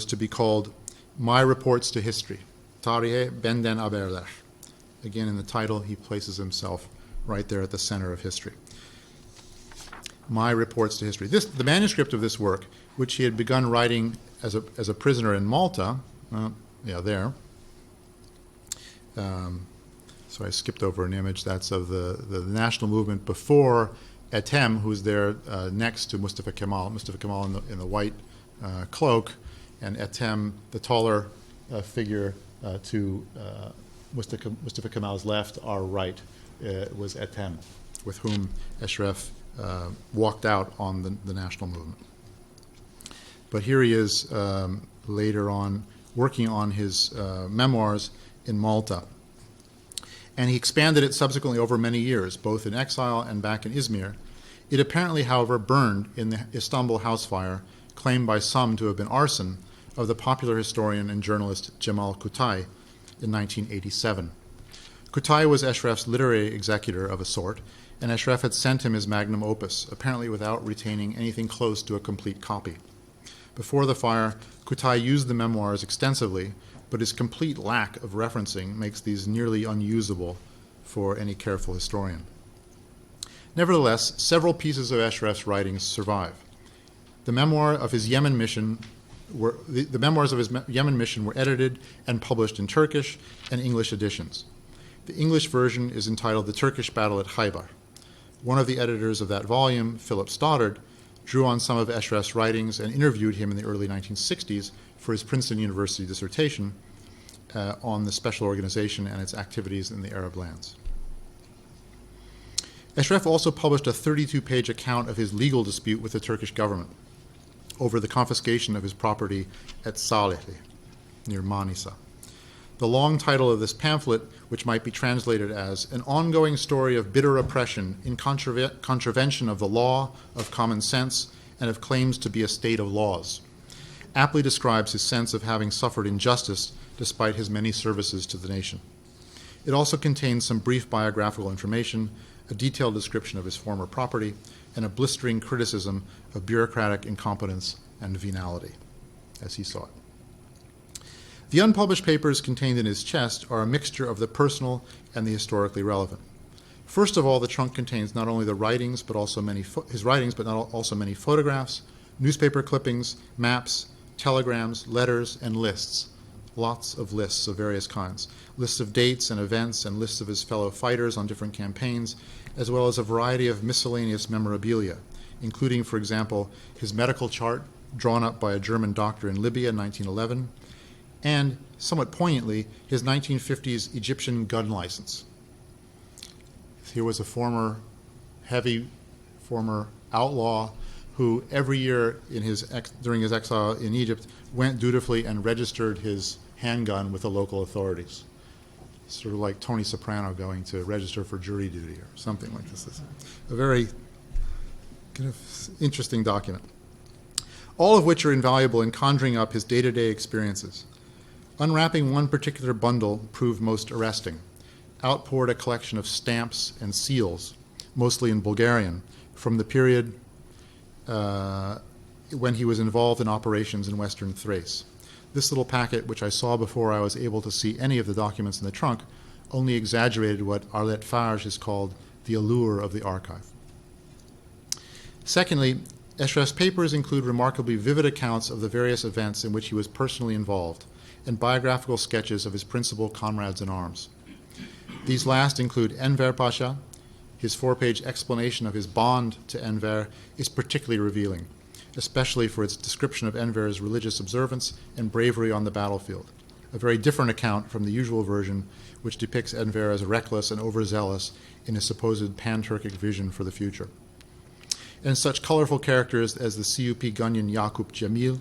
to be called My Reports to History, Tarihe Benden Haberler. Again, in the title, he places himself right there at the center of history. My Reports to History. The manuscript of this work, which he had begun writing as a prisoner in Malta, there. So I skipped over an image. That's of the national movement before Ethem, who's there next to Mustafa Kemal. Mustafa Kemal in the white cloak, and Ethem, the taller figure, to Mustafa Kemal's left, our right, was Ethem, with whom Ashraf walked out on the national movement. But here he is later on working on his memoirs in Malta. And he expanded it subsequently over many years, both in exile and back in Izmir. It apparently, however, burned in the Istanbul house fire, claimed by some to have been arson, of the popular historian and journalist Cemal Kutay in 1987. Kutay was Ashraf's literary executor of a sort, and Ashraf had sent him his magnum opus, apparently without retaining anything close to a complete copy. Before the fire, Kutay used the memoirs extensively, but his complete lack of referencing makes these nearly unusable for any careful historian. Nevertheless, several pieces of Ashraf's writings survive. The memoirs of his Yemen mission were edited and published in Turkish and English editions. The English version is entitled The Turkish Battle at Khaybar. One of the editors of that volume, Philip Stoddard, drew on some of Ashraf's writings and interviewed him in the early 1960s for his Princeton University dissertation on the special organization and its activities in the Arab lands. Ashraf also published a 32-page account of his legal dispute with the Turkish government over the confiscation of his property at Salibi, near Manisa. The long title of this pamphlet, which might be translated as An Ongoing Story of Bitter Oppression in Contravention of the Law, of Common Sense, and of Claims to be a State of Laws, aptly describes his sense of having suffered injustice despite his many services to the nation. It also contains some brief biographical information, a detailed description of his former property, and a blistering criticism of bureaucratic incompetence and venality, as he saw it. The unpublished papers contained in his chest are a mixture of the personal and the historically relevant. First of all, the trunk contains not only the writings, but also his writings, but also many photographs, newspaper clippings, maps, telegrams, letters, and lists. Lots of lists of various kinds. Lists of dates and events, and lists of his fellow fighters on different campaigns, as well as a variety of miscellaneous memorabilia, including, for example, his medical chart drawn up by a German doctor in Libya in 1911, and, somewhat poignantly, his 1950s Egyptian gun license. Here was a former outlaw who every year during his exile in Egypt went dutifully and registered his handgun with the local authorities. Sort of like Tony Soprano going to register for jury duty or something like this. It's a very kind of interesting document. All of which are invaluable in conjuring up his day-to-day experiences. Unwrapping one particular bundle proved most arresting. Out poured a collection of stamps and seals, mostly in Bulgarian, from the period when he was involved in operations in Western Thrace. This little packet, which I saw before I was able to see any of the documents in the trunk, only exaggerated what Arlette Farge has called the allure of the archive. Secondly, Ashraf's papers include remarkably vivid accounts of the various events in which he was personally involved, and biographical sketches of his principal comrades in arms. These last include Enver Pasha. His 4-page explanation of his bond to Enver is particularly revealing, especially for its description of Enver's religious observance and bravery on the battlefield, a very different account from the usual version, which depicts Enver as reckless and overzealous in his supposed pan-Turkic vision for the future. And such colorful characters as the CUP Gunyan Yakup Jamil,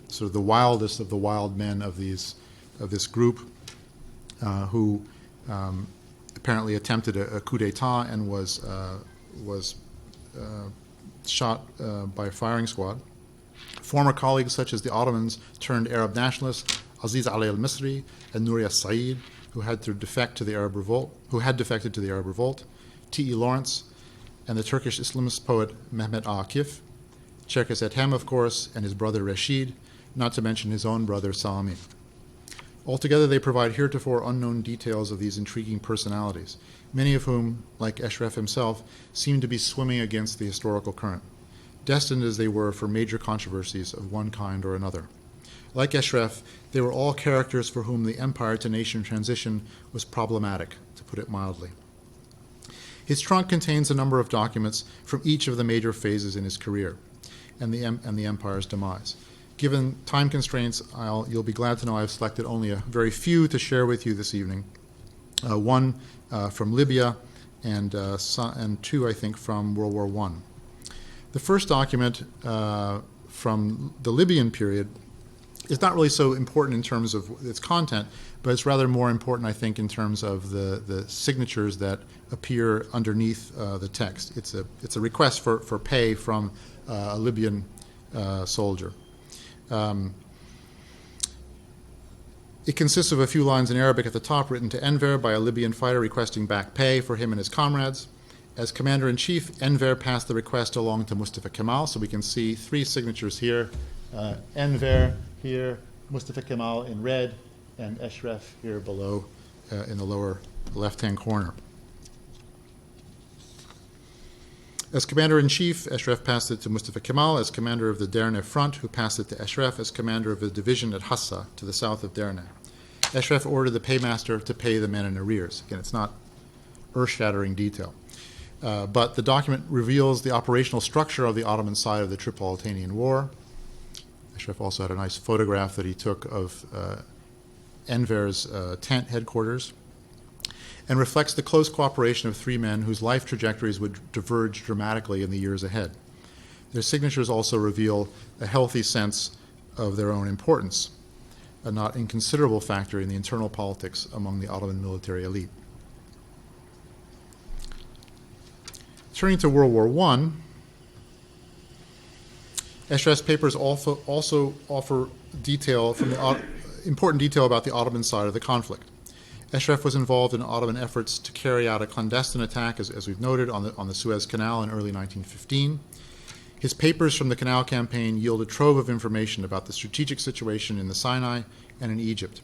sort of the wildest of the wild men of this group, who apparently attempted a coup d'etat and was shot by a firing squad. Former colleagues such as the Ottomans turned Arab nationalists, Aziz Ali al-Misri and Nuria Said, who had defected to the Arab Revolt, T.E. Lawrence, and the Turkish Islamist poet Mehmet Akif, Cherkes Ethem, of course, and his brother Rashid, not to mention his own brother Sami. Altogether, they provide heretofore unknown details of these intriguing personalities, many of whom, like Ashraf himself, seem to be swimming against the historical current, destined as they were for major controversies of one kind or another. Like Ashraf, they were all characters for whom the empire-to-nation transition was problematic, to put it mildly. His trunk contains a number of documents from each of the major phases in his career and the empire's demise. Given time constraints, you'll be glad to know I've selected only a very few to share with you this evening. One from Libya and two, I think, from World War I. The first document from the Libyan period is not really so important in terms of its content, but it's rather more important, I think, in terms of the signatures that appear underneath the text. It's a request for pay from a Libyan soldier. It consists of a few lines in Arabic at the top, written to Enver by a Libyan fighter requesting back pay for him and his comrades. As commander-in-chief, Enver passed the request along to Mustafa Kemal, so we can see three signatures here. Enver here, Mustafa Kemal in red, and Ashraf here below in the lower left-hand corner. As commander-in-chief, Ashraf passed it to Mustafa Kemal as commander of the Derne front, who passed it to Ashraf as commander of a division at Hassa, to the south of Derne. Ashraf ordered the paymaster to pay the men in arrears. Again, it's not earth-shattering detail. But the document reveals the operational structure of the Ottoman side of the Tripolitanian War. Ashraf also had a nice photograph that he took of Enver's tent headquarters, and reflects the close cooperation of three men whose life trajectories would diverge dramatically in the years ahead. Their signatures also reveal a healthy sense of their own importance, a not inconsiderable factor in the internal politics among the Ottoman military elite. Turning to World War I, Ashraf's papers also offer important detail about the Ottoman side of the conflict. Ashraf was involved in Ottoman efforts to carry out a clandestine attack, as we've noted, on the Suez Canal in early 1915. His papers from the Canal campaign yield a trove of information about the strategic situation in the Sinai and in Egypt.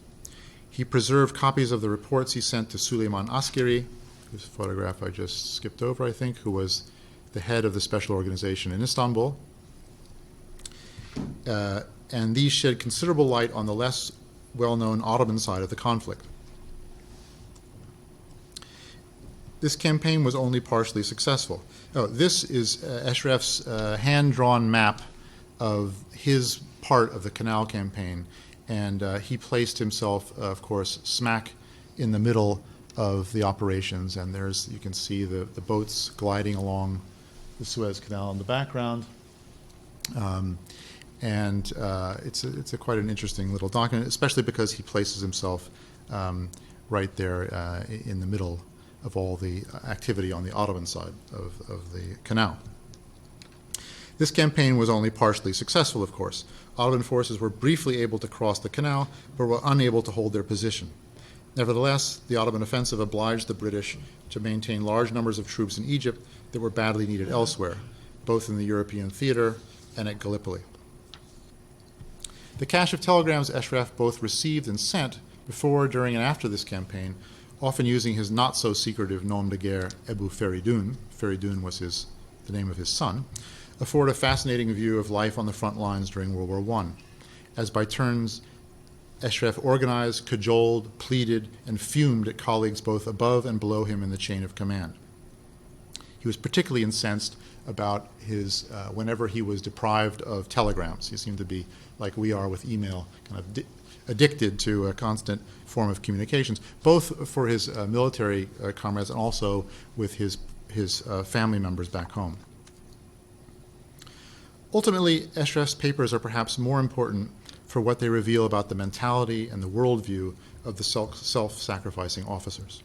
He preserved copies of the reports he sent to Suleiman Askeri, whose photograph I just skipped over, I think, who was the head of the special organization in Istanbul. And these shed considerable light on the less well-known Ottoman side of the conflict. This campaign was only partially successful. This is Ashraf's hand-drawn map of his part of the Canal campaign, and he placed himself, of course, smack in the middle of the operations, and you can see the boats gliding along the Suez Canal in the background. It's quite an interesting little document, especially because he places himself right there in the middle of all the activity on the Ottoman side of the canal. This campaign was only partially successful, of course. Ottoman forces were briefly able to cross the canal, but were unable to hold their position. Nevertheless, the Ottoman offensive obliged the British to maintain large numbers of troops in Egypt that were badly needed elsewhere, both in the European theater and at Gallipoli. The cache of telegrams Ashraf both received and sent before, during, and after this campaign, often using his not-so-secretive nom de guerre, Ebu Feridun — Feridun was the name of his son — afford a fascinating view of life on the front lines during World War I, as by turns Ashraf organized, cajoled, pleaded, and fumed at colleagues both above and below him in the chain of command. He was particularly incensed about his, whenever he was deprived of telegrams. He seemed to be, like we are with email, kind of addicted to a constant form of communications, both for his military comrades and also with his family members back home. Ultimately, Ashraf's papers are perhaps more important for what they reveal about the mentality and the worldview of the self-sacrificing officers.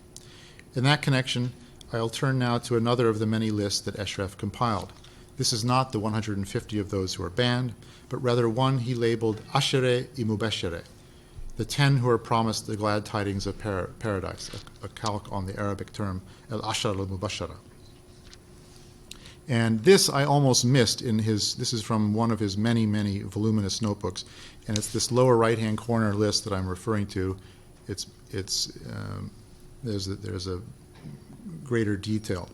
In that connection, I'll turn now to another of the many lists that Ashraf compiled. This is not the 150 of those who are banned, but rather one he labeled Ashere I Mubashere, the 10 who are promised the glad tidings of paradise, a calque on the Arabic term al-Ashar al-Mubashara. And this I almost missed this is from one of his many, many voluminous notebooks, and it's this lower right-hand corner list that I'm referring to. There's a greater detail.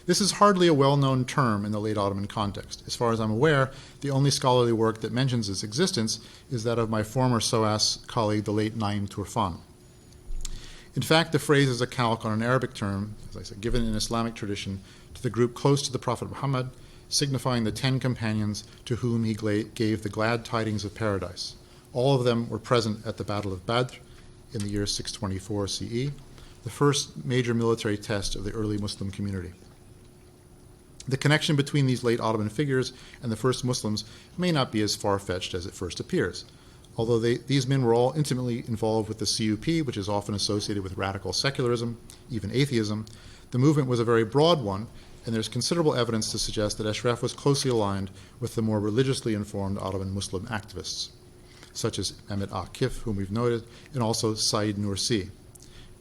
This is hardly a well-known term in the late Ottoman context. As far as I'm aware, the only scholarly work that mentions its existence is that of my former SOAS colleague, the late Naim Turfan. In fact, the phrase is a calque on an Arabic term, as I said, given in Islamic tradition to the group close to the Prophet Muhammad, signifying the 10 companions to whom he gave the glad tidings of paradise. All of them were present at the Battle of Badr in the year 624 CE, the first major military test of the early Muslim community. The connection between these late Ottoman figures and the first Muslims may not be as far-fetched as it first appears. Although these men were all intimately involved with the CUP, which is often associated with radical secularism, even atheism, the movement was a very broad one, and there's considerable evidence to suggest that Ashraf was closely aligned with the more religiously informed Ottoman Muslim activists, such as Mehmet Akif, whom we've noted, and also Said Nursi.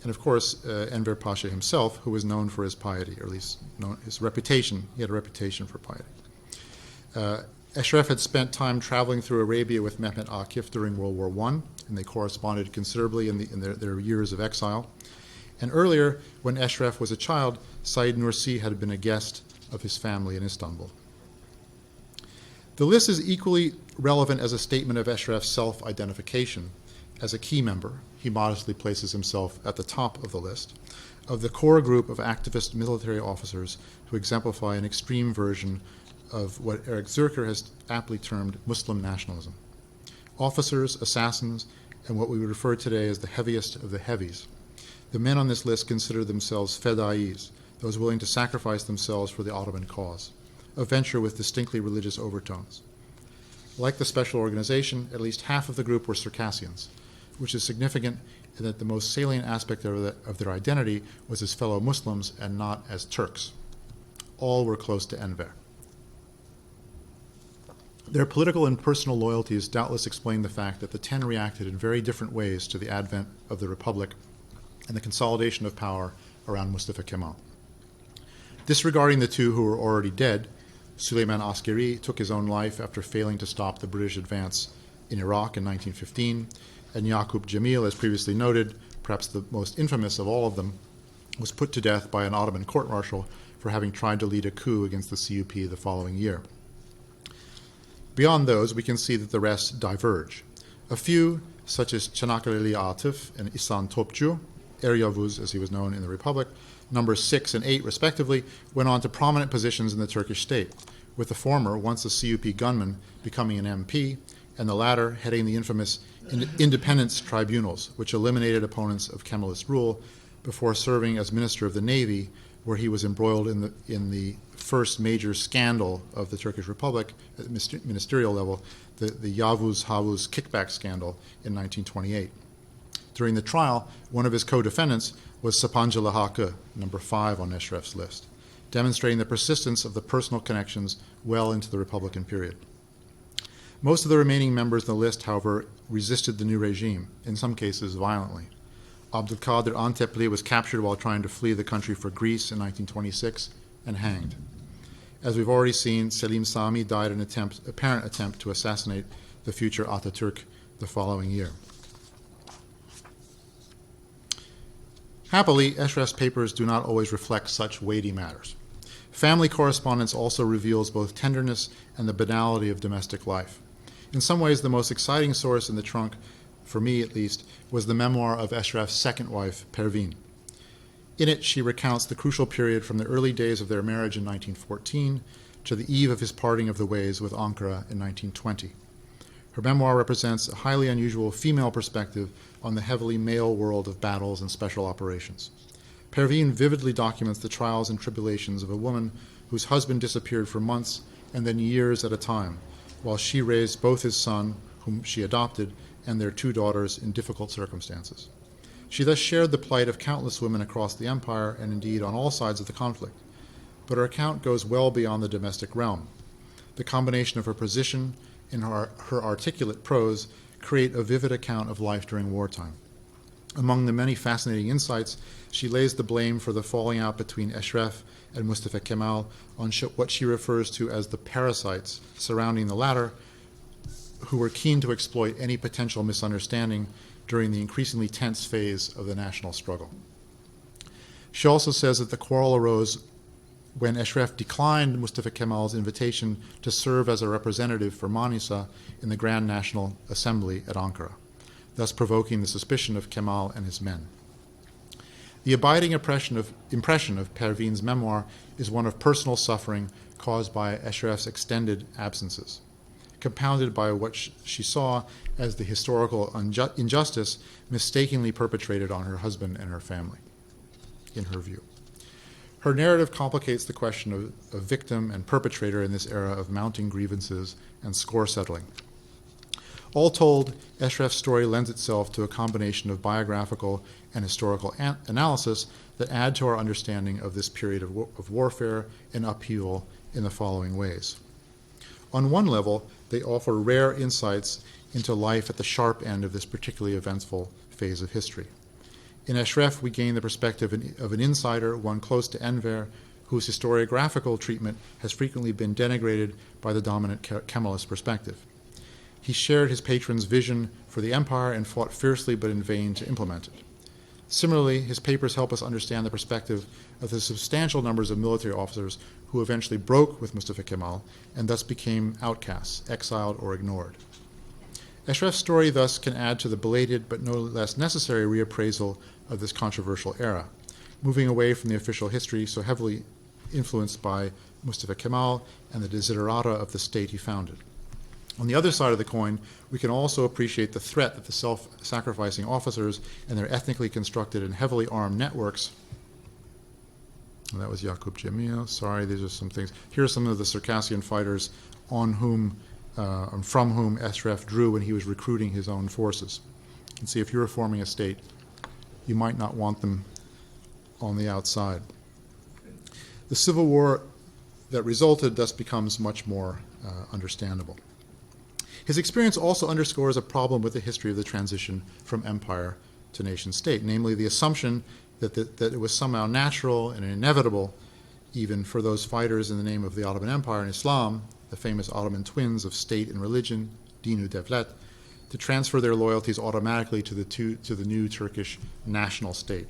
And of course, Enver Pasha himself, who was known for his piety, or at least his reputation. He had a reputation for piety. Ashraf had spent time traveling through Arabia with Mehmet Akif during World War I, and they corresponded considerably in their years of exile. And earlier, when Ashraf was a child, Said Nursi had been a guest of his family in Istanbul. The list is equally relevant as a statement of Ashraf's self-identification. As a key member, he modestly places himself at the top of the list, of the core group of activist military officers who exemplify an extreme version of what Eric Zürcher has aptly termed Muslim nationalism. Officers, assassins, and what we would refer today as the heaviest of the heavies. The men on this list consider themselves fedais, those willing to sacrifice themselves for the Ottoman cause, a venture with distinctly religious overtones. Like the special organization, at least half of the group were Circassians, which is significant in that the most salient aspect of their identity was as fellow Muslims and not as Turks. All were close to Enver. Their political and personal loyalties doubtless explain the fact that the 10 reacted in very different ways to the advent of the Republic and the consolidation of power around Mustafa Kemal. Disregarding the two who were already dead, Süleyman Askeri took his own life after failing to stop the British advance in Iraq in 1915, and Yaqub Jamil, as previously noted, perhaps the most infamous of all of them, was put to death by an Ottoman court-martial for having tried to lead a coup against the CUP the following year. Beyond those, we can see that the rest diverge. A few, such as Çanakkale'li Atif and İhsan Topçu, Eryavuz, as he was known in the Republic, numbers 6 and 8 respectively, went on to prominent positions in the Turkish state, with the former, once a CUP gunman, becoming an MP, and the latter heading the infamous independence tribunals, which eliminated opponents of Kemalist rule, before serving as Minister of the Navy, where he was embroiled in the first major scandal of the Turkish Republic at the ministerial level, the Yavuz Havuz kickback scandal in 1928. During the trial, one of his co-defendants was Sapancalı Hakkı, number 5 on Ashraf's list, demonstrating the persistence of the personal connections well into the Republican period. Most of the remaining members on the list, however, resisted the new regime, in some cases violently. Abdülkadir Antepli was captured while trying to flee the country for Greece in 1926 and hanged. As we've already seen, Selim Sami died in an apparent attempt to assassinate the future Ataturk the following year. Happily, Ashraf's papers do not always reflect such weighty matters. Family correspondence also reveals both tenderness and the banality of domestic life. In some ways, the most exciting source in the trunk, for me at least, was the memoir of Ashraf's second wife, Parveen. In it, she recounts the crucial period from the early days of their marriage in 1914 to the eve of his parting of the ways with Ankara in 1920. Her memoir represents a highly unusual female perspective on the heavily male world of battles and special operations. Parveen vividly documents the trials and tribulations of a woman whose husband disappeared for months and then years at a time, while she raised both his son, whom she adopted, and their 2 daughters in difficult circumstances. She thus shared the plight of countless women across the empire and indeed on all sides of the conflict. But her account goes well beyond the domestic realm. The combination of her position and her articulate prose create a vivid account of life during wartime. Among the many fascinating insights, she lays the blame for the falling out between Ashraf and Mustafa Kemal on what she refers to as the parasites surrounding the latter, who were keen to exploit any potential misunderstanding during the increasingly tense phase of the national struggle. She also says that the quarrel arose when Ashraf declined Mustafa Kemal's invitation to serve as a representative for Manisa in the Grand National Assembly at Ankara, thus provoking the suspicion of Kemal and his men. The abiding impression of Parveen's memoir is one of personal suffering caused by Ashraf's extended absences, compounded by what she saw as the historical injustice mistakenly perpetrated on her husband and her family, in her view. Her narrative complicates the question of victim and perpetrator in this era of mounting grievances and score settling. All told, Ashraf's story lends itself to a combination of biographical and historical analysis that add to our understanding of this period of warfare and upheaval in the following ways. On one level, they offer rare insights into life at the sharp end of this particularly eventful phase of history. In Ashraf, we gain the perspective of an insider, one close to Enver, whose historiographical treatment has frequently been denigrated by the dominant Kemalist perspective. He shared his patron's vision for the empire and fought fiercely but in vain to implement it. Similarly, his papers help us understand the perspective of the substantial numbers of military officers who eventually broke with Mustafa Kemal and thus became outcasts, exiled, or ignored. Ashraf's story thus can add to the belated but no less necessary reappraisal of this controversial era, moving away from the official history so heavily influenced by Mustafa Kemal and the desiderata of the state he founded. On the other side of the coin, we can also appreciate the threat that the self-sacrificing officers and their ethnically constructed and heavily armed networks. And that was Yaqub Jamil. Sorry, these are some things. Here are some of the Circassian fighters on whom, from whom Ashraf drew when he was recruiting his own forces. You can see if you were forming a state, you might not want them on the outside. The civil war that resulted thus becomes much more understandable. His experience also underscores a problem with the history of the transition from empire to nation-state, namely the assumption that it was somehow natural and inevitable, even for those fighters in the name of the Ottoman Empire and Islam, the famous Ottoman twins of state and religion, Dinu Devlet, to transfer their loyalties automatically to the new Turkish national state.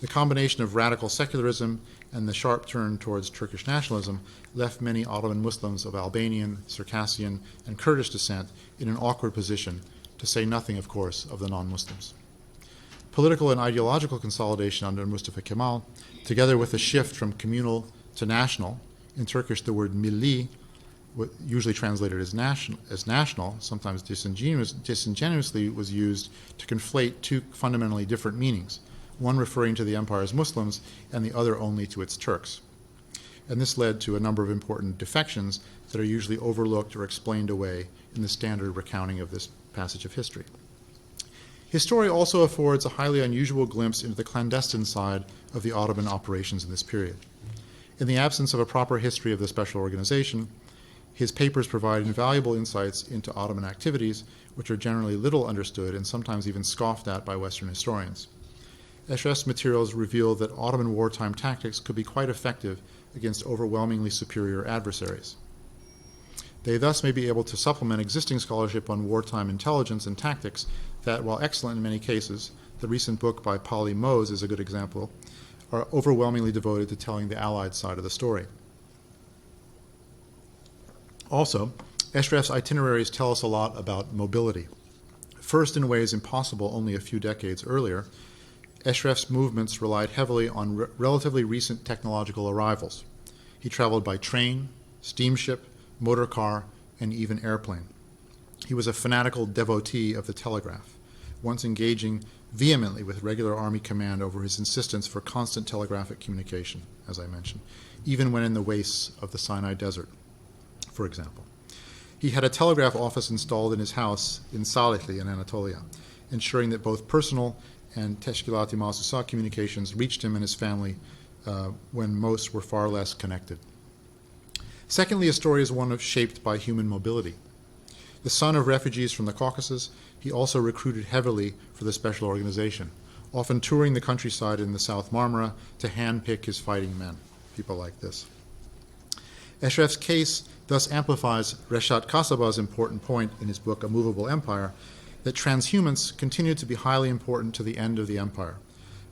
The combination of radical secularism and the sharp turn towards Turkish nationalism left many Ottoman Muslims of Albanian, Circassian, and Kurdish descent in an awkward position, to say nothing, of course, of the non-Muslims. Political and ideological consolidation under Mustafa Kemal, together with a shift from communal to national, in Turkish the word milli, usually translated as national, sometimes disingenuously was used to conflate two fundamentally different meanings, one referring to the empire's Muslims and the other only to its Turks. And this led to a number of important defections that are usually overlooked or explained away in the standard recounting of this passage of history. His story also affords a highly unusual glimpse into the clandestine side of the Ottoman operations in this period. In the absence of a proper history of the special organization, his papers provide invaluable insights into Ottoman activities, which are generally little understood and sometimes even scoffed at by Western historians. Ashraf's materials reveal that Ottoman wartime tactics could be quite effective against overwhelmingly superior adversaries. They thus may be able to supplement existing scholarship on wartime intelligence and tactics that, while excellent in many cases, the recent book by Polly Mose is a good example, are overwhelmingly devoted to telling the Allied side of the story. Also, Ashraf's itineraries tell us a lot about mobility. First, in ways impossible only a few decades earlier, Ashraf's movements relied heavily on relatively recent technological arrivals. He traveled by train, steamship, motor car, and even airplane. He was a fanatical devotee of the telegraph, once engaging vehemently with regular army command over his insistence for constant telegraphic communication, as I mentioned, even when in the wastes of the Sinai Desert, for example. He had a telegraph office installed in his house in Salibi in Anatolia, ensuring that both personal and Teşkilat-ı Mahsusa communications reached him and his family when most were far less connected. Secondly, his story is one shaped by human mobility. The son of refugees from the Caucasus, he also recruited heavily for the special organization, often touring the countryside in the South Marmara to handpick his fighting men, people like this. Ashraf's case thus amplifies Reshat Kasaba's important point in his book A Movable Empire, that transhumance continued to be highly important to the end of the empire,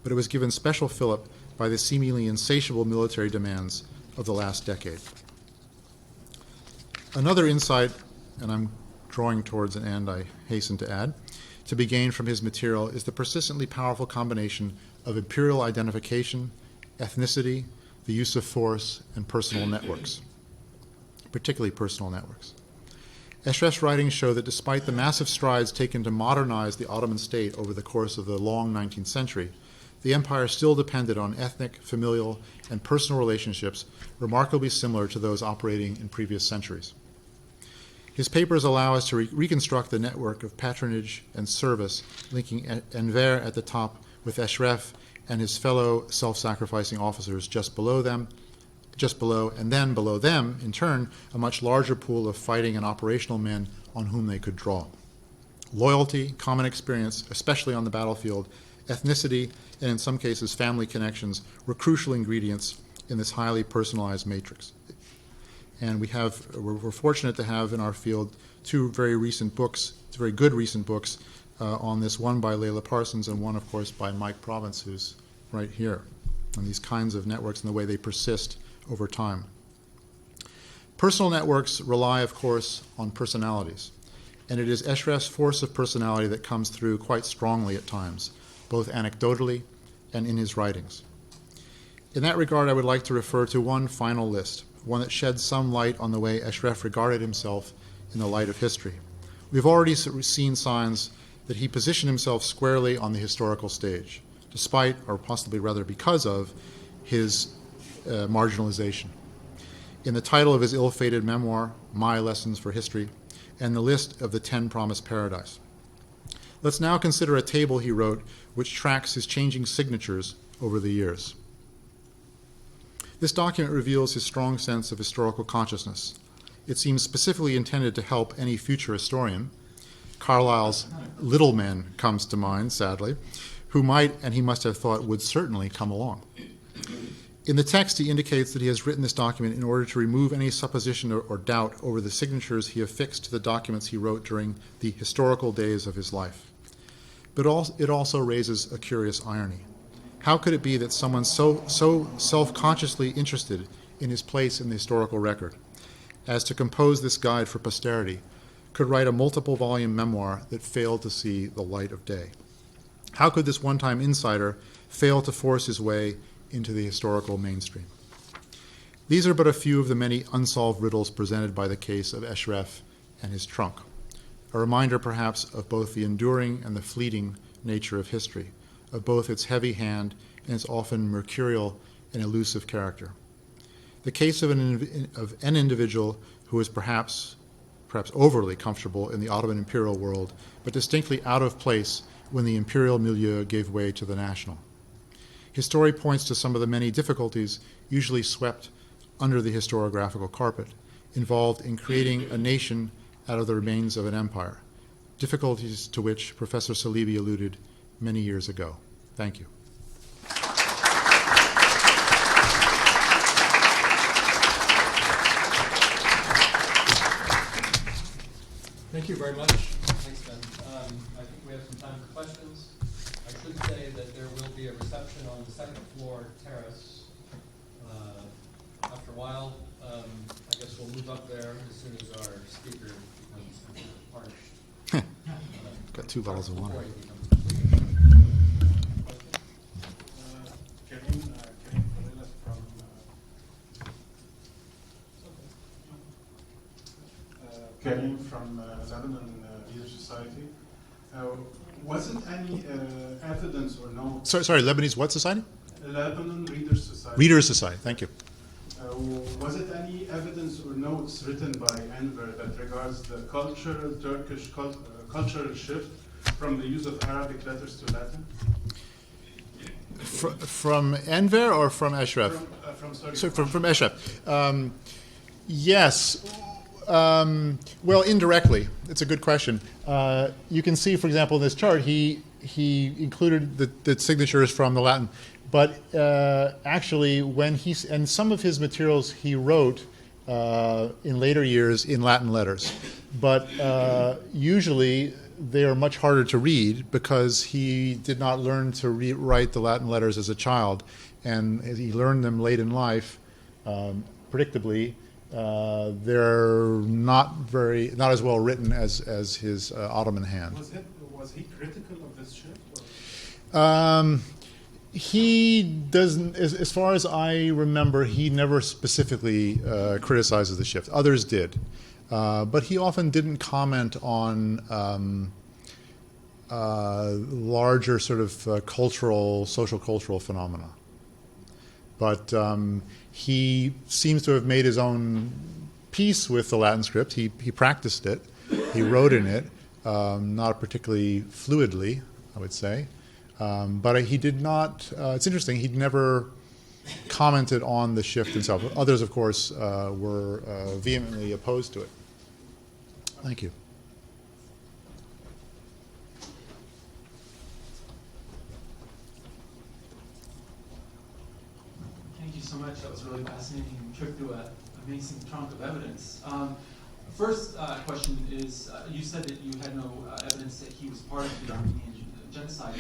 but it was given special fillip by the seemingly insatiable military demands of the last decade. Another insight, and I'm drawing towards an end, I hasten to add, to be gained from his material is the persistently powerful combination of imperial identification, ethnicity, the use of force, and personal networks. particularly personal networks. Ashraf's writings show that despite the massive strides taken to modernize the Ottoman state over the course of the long 19th century, the empire still depended on ethnic, familial, and personal relationships remarkably similar to those operating in previous centuries. His papers allow us to reconstruct the network of patronage and service, linking Enver at the top with Ashraf and his fellow self-sacrificing officers just below, and then below them, in turn, a much larger pool of fighting and operational men on whom they could draw. Loyalty, common experience, especially on the battlefield, ethnicity, and in some cases family connections were crucial ingredients in this highly personalized matrix. And we're fortunate to have in our field two very good recent books on this, one by Layla Parsons and one, of course, by Mike Province, who's right here, on these kinds of networks and the way they persist over time. Personal networks rely, of course, on personalities, and it is Ashraf's force of personality that comes through quite strongly at times, both anecdotally and in his writings. In that regard, I would like to refer to one final list, one that sheds some light on the way Ashraf regarded himself in the light of history. We've already seen signs that he positioned himself squarely on the historical stage, despite, or possibly rather because of, his marginalization. In the title of his ill-fated memoir, My Lessons for History, and the list of the 10 Promised Paradise. Let's now consider a table he wrote which tracks his changing signatures over the years. This document reveals his strong sense of historical consciousness. It seems specifically intended to help any future historian. Carlyle's Little Men comes to mind, sadly, who might, and he must have thought, would certainly come along. In the text, he indicates that he has written this document in order to remove any supposition or doubt over the signatures he affixed to the documents he wrote during the historical days of his life. But it also raises a curious irony. How could it be that someone so self-consciously interested in his place in the historical record as to compose this guide for posterity could write a multiple-volume memoir that failed to see the light of day? How could this one-time insider fail to force his way into the historical mainstream? These are but a few of the many unsolved riddles presented by the case of Ashraf and his trunk, a reminder perhaps of both the enduring and the fleeting nature of history, of both its heavy hand and its often mercurial and elusive character. The case of an individual who is perhaps overly comfortable in the Ottoman imperial world, but distinctly out of place when the imperial milieu gave way to the national. His story points to some of the many difficulties usually swept under the historiographical carpet, involved in creating a nation out of the remains of an empire, difficulties to which Professor Salibi alluded many years ago. Thank you.
Thank you very much. Thanks, Ben. I think we have some time for questions. I should say that there will be a reception on the second floor terrace. After a while, I guess we'll move up there as soon as our speaker becomes parched.
Got 2 bottles of water.
Karim from Lebanon Leader Society. Was it any evidence or no?
Sorry, Lebanese what society?
Lebanon Readers Society.
Readers Society, thank you.
Was it any evidence or notes written by Enver that regards the cultural Turkish cultural shift from the use of Arabic letters to Latin?
From Enver or from Ashraf? From Ashraf. Yes. Well, indirectly. It's a good question. You can see, for example, in this chart, he included the signatures from the Latin. But actually, and some of his materials he wrote in later years in Latin letters. But usually they are much harder to read because he did not learn to write the Latin letters as a child. And he learned them late in life, predictably. They're not as well written as his Ottoman hand.
Was he critical of this shift?
He doesn't, as far as I remember, he never specifically criticizes the shift. Others did. But he often didn't comment on larger sort of social cultural phenomena. But he seems to have made his own peace with the Latin script. He practiced it. He wrote in it, not particularly fluidly, I would say. But he did not, it's interesting, he'd never commented on the shift himself. Others, of course, were vehemently opposed to it. Thank you.
Thank you so much. That was a really fascinating trip through an amazing trunk of evidence. First question is, you said that you had no evidence that he was part of the Armenian genocide.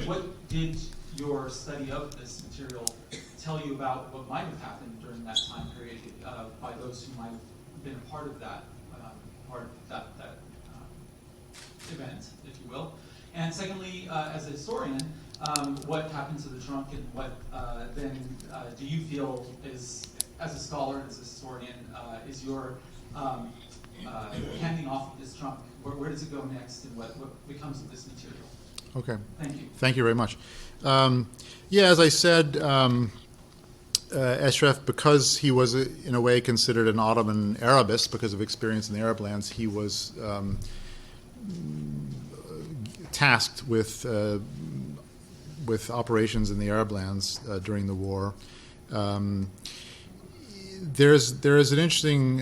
What did your study of this material tell you about what might have happened during that time period by those who might have been a part of that event, if you will? And secondly, as a historian, what happened to the trunk, and what then do you feel is, as a scholar, as a historian, is your handing off of this trunk? Where does it go next, and what becomes of this material?
Okay.
Thank you.
Thank you very much. Yeah, as I said, Ashraf, because he was in a way considered an Ottoman Arabist because of experience in the Arab lands, he was tasked with operations in the Arab lands during the war. There is an interesting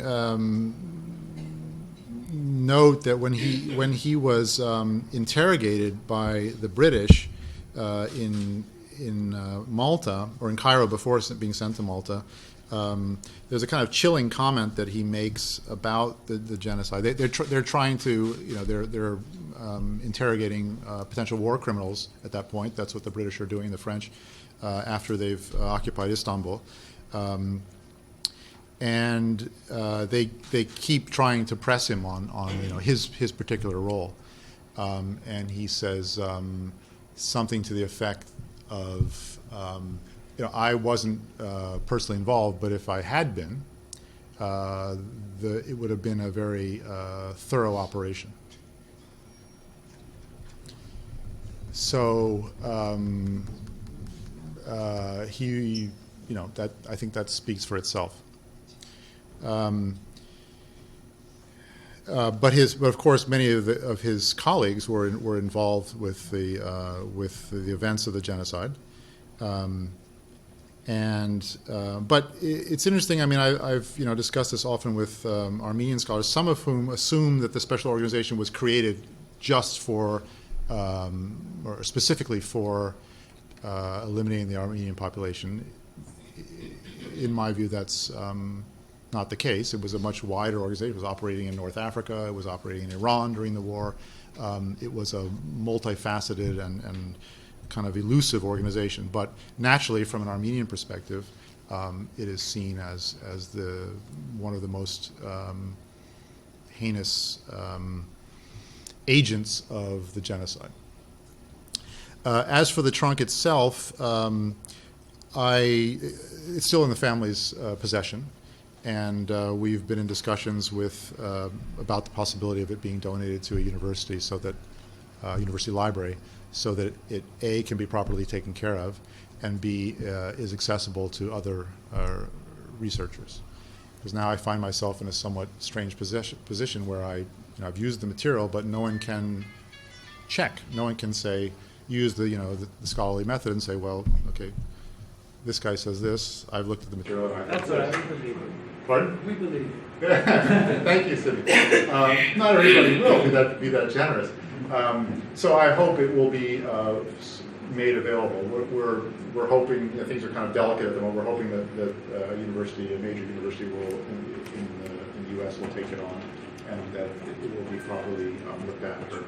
note that when he was interrogated by the British in Malta, or in Cairo before being sent to Malta, there's a kind of chilling comment that he makes about the genocide. They're trying to, they're interrogating potential war criminals at that point. That's what the British are doing, the French, after they've occupied Istanbul. And they keep trying to press him on his particular role, and he says something to the effect of, I wasn't personally involved, but if I had been, it would have been a very thorough operation. So he, that I think that speaks for itself. But of course, many of his colleagues were involved with the events of the genocide, but it's interesting. I mean, I've discussed this often with Armenian scholars, some of whom assume that the special organization was created just for, or specifically for, eliminating the Armenian population. In my view, that's not the case. It was a much wider organization. It was operating in North Africa. It was operating in Iran during the war. It was a multifaceted and kind of elusive organization. But naturally, from an Armenian perspective, it is seen as one of the most heinous agents of the genocide. As for the trunk itself, it's still in the family's possession. And we've been in discussions about the possibility of it being donated to a university, so that university library, so that it A, can be properly taken care of, and B, is accessible to other researchers. Because now I find myself in a somewhat strange position where I've used the material, but no one can check. No one can say, use the scholarly method and say, well, okay, this guy says this. I've looked at the material.
That's what we believe.
Pardon?
We believe.
Thank you, Salibi. Not everybody will be that generous. So I hope it will be made available. We're hoping, things are kind of delicate at the moment. We're hoping that a major university in the U.S. will take it on, and that it will be properly looked after.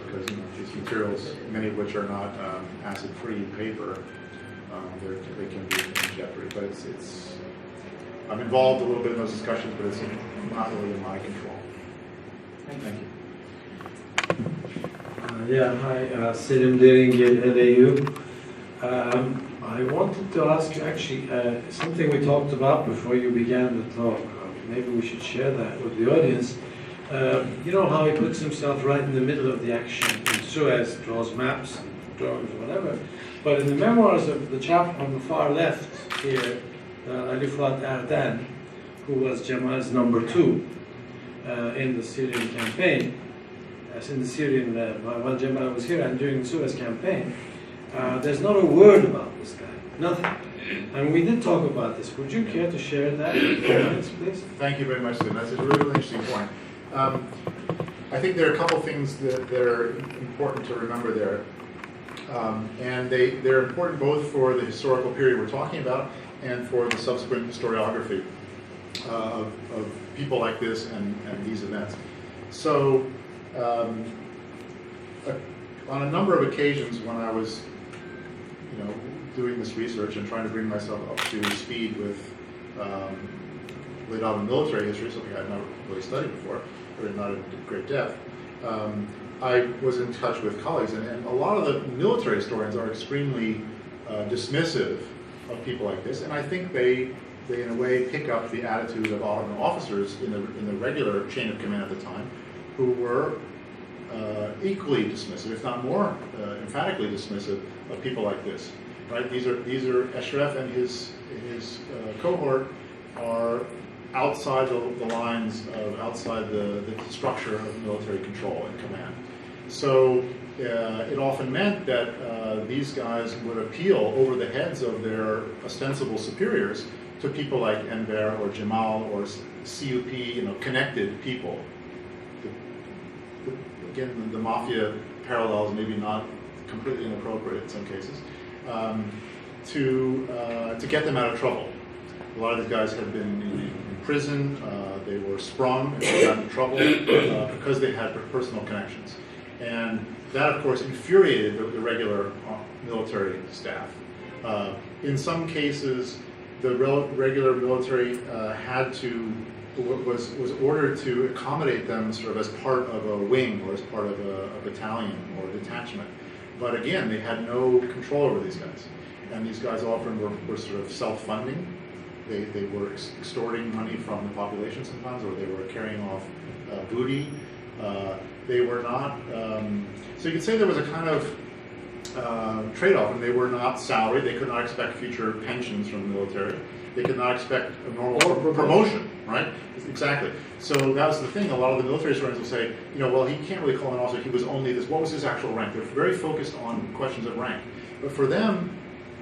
Because these materials, many of which are not acid-free paper, they can be in jeopardy. But I'm involved a little bit in those discussions, but it's not really in my control. Thank you.
Hi, Selim Deringel, LAU. I wanted to ask actually something we talked about before you began the talk. Maybe we should share that with the audience. You know how he puts himself right in the middle of the action in Suez, draws maps and drawings or whatever. But in the memoirs of the chap on the far left here, Ali Fuat Erdan, who was Cemal's number 2 in the Syrian campaign, as in the Syrian, while Cemal was here and during the Suez campaign, there's not a word about this guy, nothing. And we did talk about this. Would you care to share that with the audience, please?
Thank you very much, Tim. That's a really interesting point. I think there are a couple things that are important to remember there. And they're important both for the historical period we're talking about and for the subsequent historiography of people like this and these events. So, on a number of occasions when I was, doing this research and trying to bring myself up to speed with late Ottoman military history, something I had not really studied before, or not in great depth, I was in touch with colleagues, and a lot of the military historians are extremely dismissive of people like this, and I think they in a way pick up the attitude of Ottoman officers in the regular chain of command at the time, who were equally dismissive, if not more emphatically dismissive, of people like this. Right? These are Ashraf and his cohort are outside the lines of outside the structure of military control and command. So it often meant that these guys would appeal over the heads of their ostensible superiors to people like Enver or Kemal or CUP, connected people. Again, the mafia parallels maybe not completely inappropriate in some cases, to get them out of trouble. A lot of these guys had been in prison, they were sprung and got into trouble because they had personal connections. And that, of course, infuriated the regular military staff. In some cases, the regular military was ordered to accommodate them sort of as part of a wing or as part of a battalion or a detachment. But again, they had no control over these guys. And these guys often were sort of self-funding. They were extorting money from the population sometimes, or they were carrying off booty. They were not, so you could say there was a kind of trade-off, and they were not salaried. They could not expect future pensions from the military. They could not expect a normal promotion, right? Exactly. So that was the thing. A lot of the military historians will say, well, he can't really call him an officer. He was only this. What was his actual rank? They're very focused on questions of rank. But for them,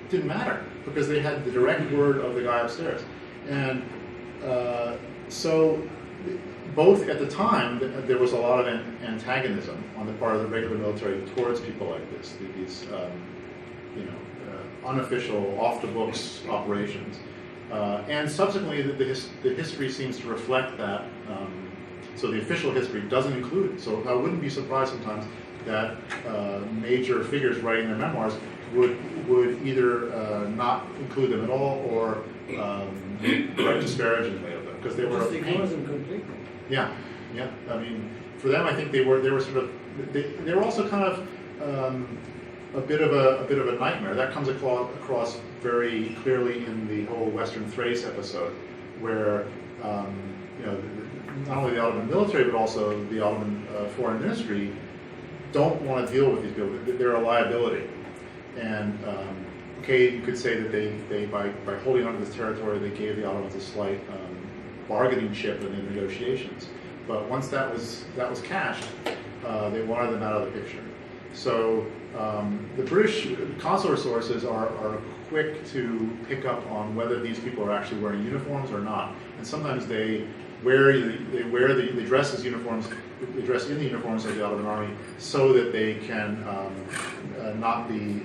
it didn't matter because they had the direct word of the guy upstairs. And so both at the time, there was a lot of antagonism on the part of the regular military towards people like this, these unofficial, off-the-books operations. And subsequently, the history seems to reflect that. So the official history doesn't include it. So I wouldn't be surprised sometimes that major figures writing their memoirs would either not include them at all or write disparagingly of them because they were.
Completely.
Yeah. I mean, for them, I think they were sort of. They were also kind of a bit of a nightmare. That comes across very clearly in the whole Western Thrace episode, where not only the Ottoman military but also the Ottoman foreign ministry don't want to deal with these people. They're a liability, and you could say that they by holding onto this territory, they gave the Ottomans a slight bargaining chip in the negotiations. But once that was cashed, they wanted them out of the picture. So the British consular sources are quick to pick up on whether these people are actually wearing uniforms or not, and sometimes they dress as uniforms. They dress in the uniforms of the Ottoman army so that they can not be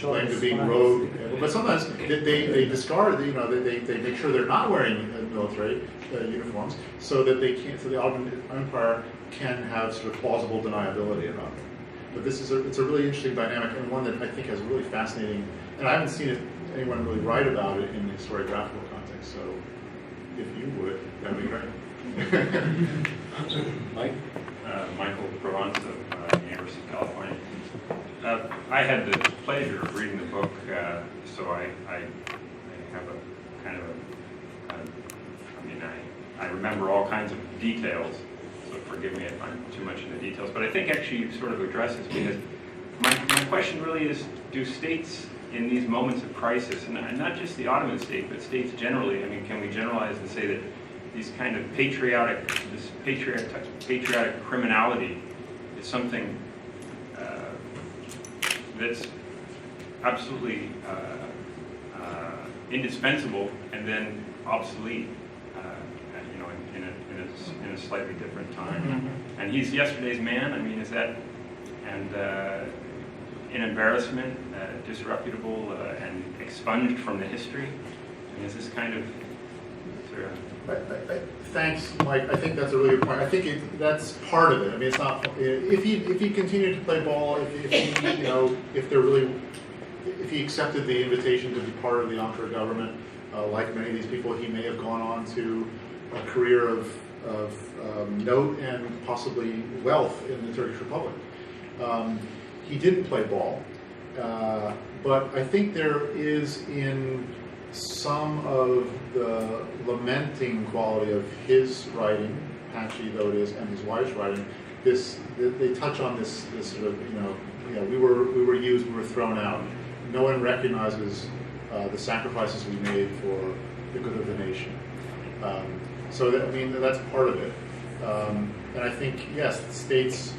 blamed for being rogue. But sometimes they discard. They make sure they're not wearing military uniforms so that so the Ottoman Empire can have sort of plausible deniability about it. But it's a really interesting dynamic, and one that I think has a really fascinating, and I haven't seen anyone really write about it in the historiographical context, so if you would, that would be great.
Mike?
Michael Provence of University of California. I had the pleasure of reading the book, so I have a kind of I remember all kinds of details, so forgive me if I'm too much in the details, but I think actually you sort of address this, because my question really is, do states in these moments of crisis, and not just the Ottoman state, but states generally, I mean, can we generalize and say that these kind of patriotic criminality is something that's absolutely indispensable and then obsolete, in a slightly different time. Mm-hmm. And he's yesterday's man. I mean, is that in embarrassment, disreputable, and expunged from the history? And is this kind of sort of?
Thanks, Mike. I think that's a really good point. I think that's part of it. I mean, it's not if he continued to play ball, if he accepted the invitation to be part of the Ankara government, like many of these people, he may have gone on to a career of note and possibly wealth in the Turkish Republic. He didn't play ball, but I think there is in some of the lamenting quality of his writing, patchy though it is, and his wife's writing, they touch on this sort of, we were used, we were thrown out. No one recognizes the sacrifices we made for the good of the nation. So that's part of it. And I think, yes, the states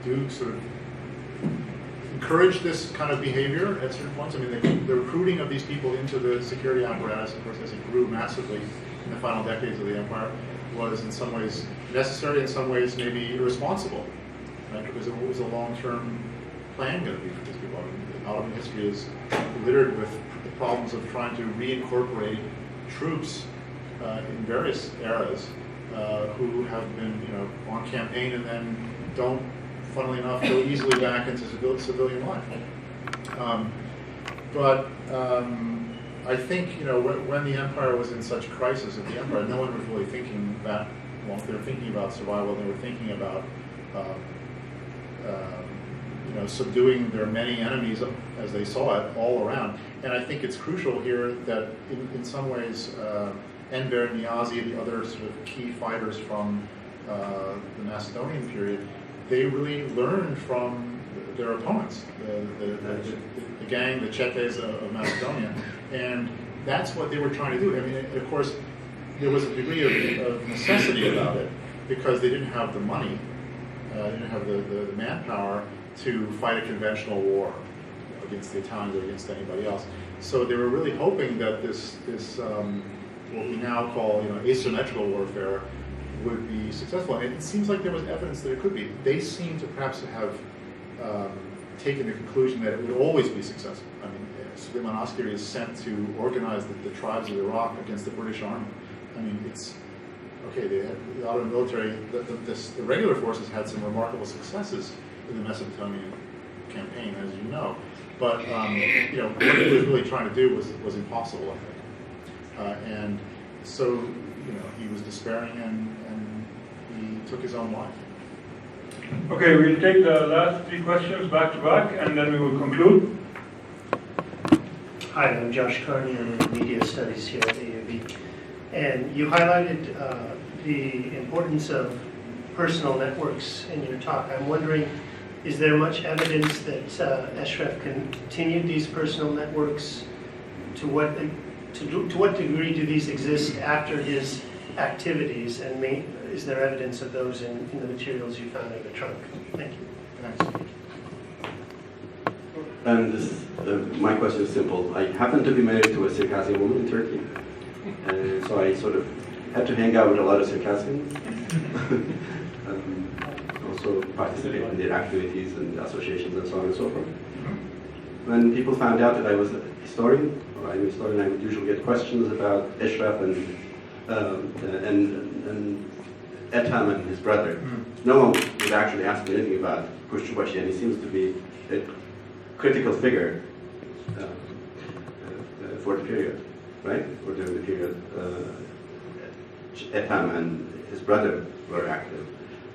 do sort of encourage this kind of behavior at certain points. I mean, the recruiting of these people into the security apparatus, of course, as it grew massively in the final decades of the empire, was in some ways necessary, in some ways maybe irresponsible, right? Because it was a long-term plan going to be for these people. I mean, Ottoman history is littered with the problems of trying to reincorporate troops in various eras who have been, on campaign and then don't, funnily enough, go easily back into civilian life. But I think, when the empire was in such crisis of the empire, no one was really thinking that long. They were thinking about survival. They were thinking about, subduing their many enemies as they saw it all around. And I think it's crucial here that in some ways, Enver Niazi, the other sort of key fighters from the Macedonian period, they really learned from their opponents, the gang, the Chetes of Macedonia, and that's what they were trying to do. I mean, of course, there was a degree of necessity about it because they didn't have the money, they didn't have the manpower to fight a conventional war against the Italians or against anybody else. So they were really hoping that this what we now call asymmetrical warfare would be successful. And it seems like there was evidence that it could be. They seem to perhaps have taken the conclusion that it would always be successful. I mean, Süleyman Askeri is sent to organize the tribes of Iraq against the British Army. I mean, it's okay. They had the Ottoman military, the regular forces had some remarkable successes in the Mesopotamian campaign, as you know. But what he was really trying to do was impossible, I think. And so he was despairing and he took his own life.
Okay, we'll take the last three questions back to back and then we will conclude.
Hi, I'm Josh Carney. I'm in Media Studies here at AUB. And you highlighted the importance of personal networks in your talk. I'm wondering, is there much evidence that Ashraf continued these personal networks? To what degree do these exist after his activities, and is there evidence of those in the materials you found in the trunk? Thank you.
Thanks.
And my question is simple. I happen to be married to a Circassian woman in Turkey, and so I sort of had to hang out with a lot of Circassians. Also participate in their activities and associations and so on and so forth. When people found out that I was a historian, or I'm a historian, I would usually get questions about Ashraf and Ethem and his brother. No one would actually ask me anything about Kushtubashi, and he seems to be a critical figure for the period, right? Or during the period, Ethem and his brother were active,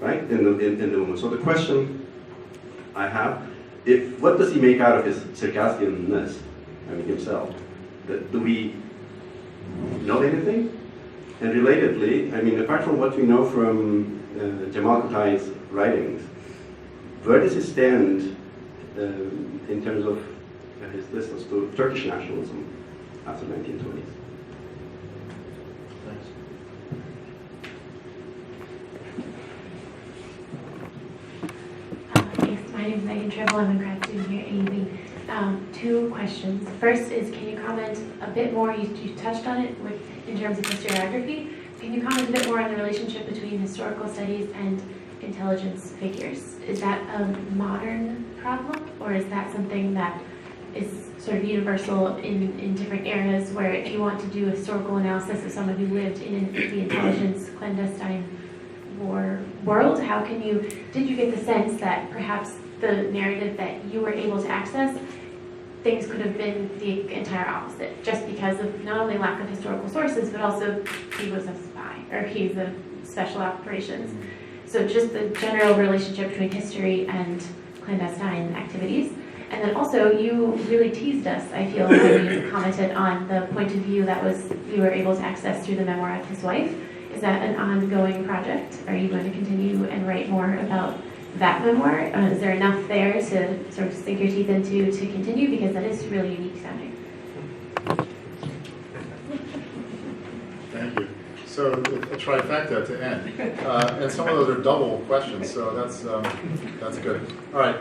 right? In the movement. So the question I have. What does he make out of his Circassianness, I mean himself? Do we know anything? And relatedly, I mean, apart from what we know from Jamal Kutai's writings, where does he stand in terms of his distance to Turkish nationalism after 1920s?
Thanks.
Thanks. My name is Megan Tribble. I'm a grad student here at UB. Two questions. First is, can you comment a bit more, you touched on it in terms of historiography, can you comment a bit more on the relationship between historical studies and intelligence figures? Is that a modern problem, or is that something that is sort of universal in different eras, where if you want to do a historical analysis of someone who lived in the intelligence clandestine war world, did you get the sense that perhaps the narrative that you were able to access, things could have been the entire opposite, just because of not only lack of historical sources, but also he was a spy, or he's a special operations. So just the general relationship between history and clandestine activities. And then also, you really teased us, I feel, when you commented on the point of view that you were able to access through the memoir of his wife. Is that an ongoing project? Are you going to continue and write more about that memoir? Is there enough there to sort of sink your teeth into to continue? Because that is really unique sounding.
Thank you. So a trifecta to end, and some of those are double questions, so that's good. All right,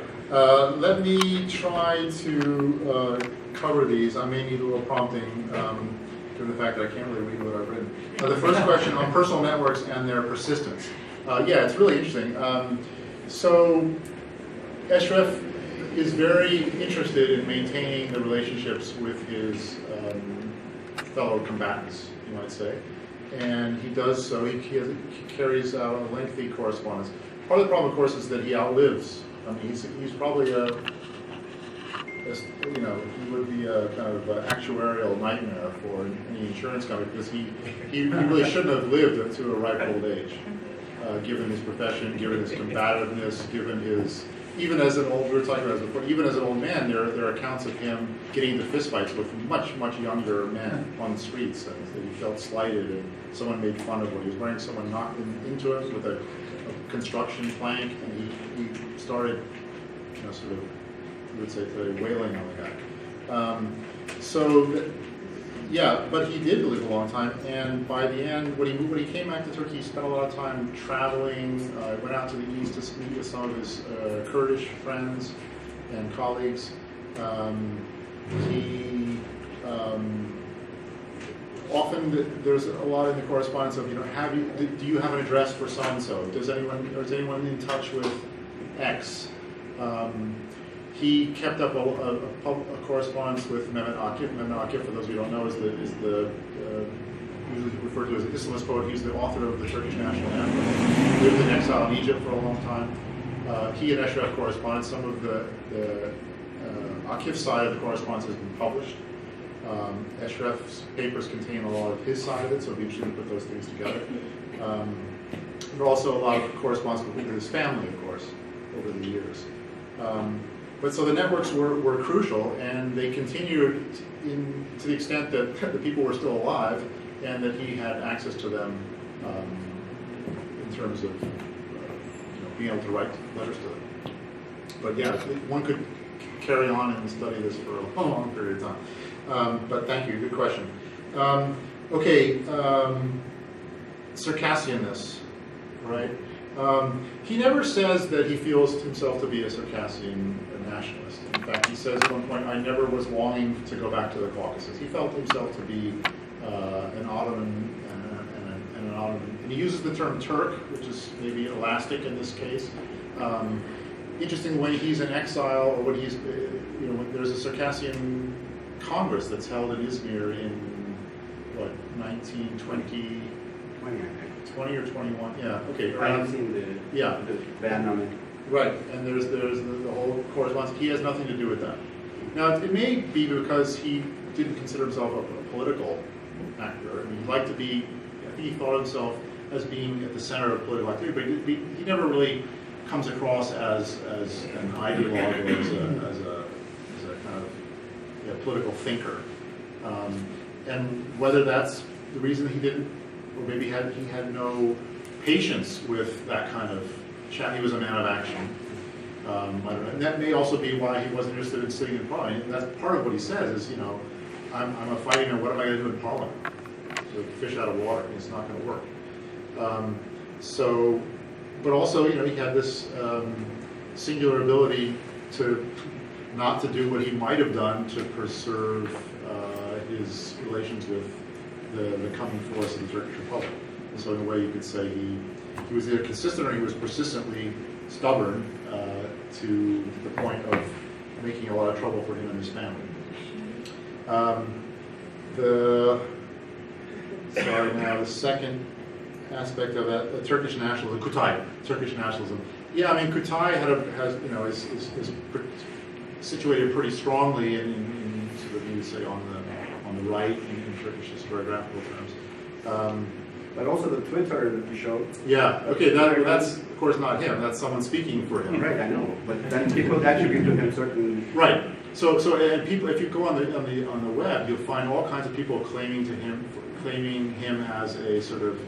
let me try to cover these. I may need a little prompting, given the fact that I can't really read what I've written. The first question on personal networks and their persistence. Yeah, it's really interesting. So Ashraf is very interested in maintaining the relationships with his fellow combatants, you might say. And he does so. He carries out a lengthy correspondence. Part of the problem, of course, is that he outlives. I mean, he's probably he would be a kind of actuarial nightmare for any insurance company, because he really shouldn't have lived to a ripe old age, given his profession, given his combativeness, given his, even as an old, we were talking about this before, even as an old man, there are accounts of him getting into fistfights with much younger men on the streets, and that he felt slighted and someone made fun of him. He was wearing, someone knocked into him with a construction plank, and he started, sort of, we would say today, wailing on the guy. Yeah, but he did live a long time, and by the end, when he came back to Turkey, he spent a lot of time traveling, went out to the east to meet with some of his Kurdish friends and colleagues. Often there's a lot in the correspondence of, do you have an address for so-and-so? Is anyone in touch with X? He kept up a correspondence with Mehmet Akif. Mehmet Akif, for those of you who don't know, is the usually referred to as an Islamist poet. He's the author of the Turkish national anthem. Lived in exile in Egypt for a long time. He and Ashraf corresponded. Some of the Akif side of the correspondence has been published. Ashraf's papers contain a lot of his side of it, so it'd be interesting to put those things together. There are also a lot of correspondence with his family, of course, over the years. But so the networks were crucial, and they continued to the extent that the people were still alive, and that he had access to them in terms of being able to write letters to them. But yeah, one could carry on and study this for a long period of time. But thank you, good question. Circassianness, right? He never says that he feels himself to be a Circassian nationalist. In fact, he says at one point, I never was longing to go back to the Caucasus. He felt himself to be an Ottoman and an Ottoman. And he uses the term Turk, which is maybe elastic in this case. Interesting, when he's in exile, or when he's, when there's a Circassian Congress that's held in Izmir in, 1920? 20 or 21, yeah, okay.
I have seen the ban on it.
Right, and there's the whole correspondence. He has nothing to do with that. Now, it may be because he didn't consider himself a political actor. I mean, he'd like to be, I think he thought of himself as being at the center of political activity, but he never really comes across as an ideologue or as a kind of political thinker. And whether that's the reason he didn't, or maybe he had no patience with that kind of chat. He was a man of action. I don't know. And that may also be why he wasn't interested in sitting in Parliament. And that's part of what he says is, I'm a fighting man, what am I going to do in Parliament? So fish out of water, it's not going to work. But also, he had this singular ability not to do what he might have done to preserve his relations with the coming force of the Turkish Republic. And so in a way you could say he was either consistent or he was persistently stubborn to the point of making a lot of trouble for him and his family. The second aspect of that, the Turkish nationalism, Kutay, Turkish nationalism. Yeah, I mean, Kutay is situated pretty strongly in sort of, you would say, on the right in Turkish historiographical terms.
But also the Twitter that you showed.
Yeah, okay, that's of course not him, that's someone speaking for him.
Right, I know, but then people attribute to him certain...
Right, so and people, if you go on the web, you'll find all kinds of people claiming him as a sort of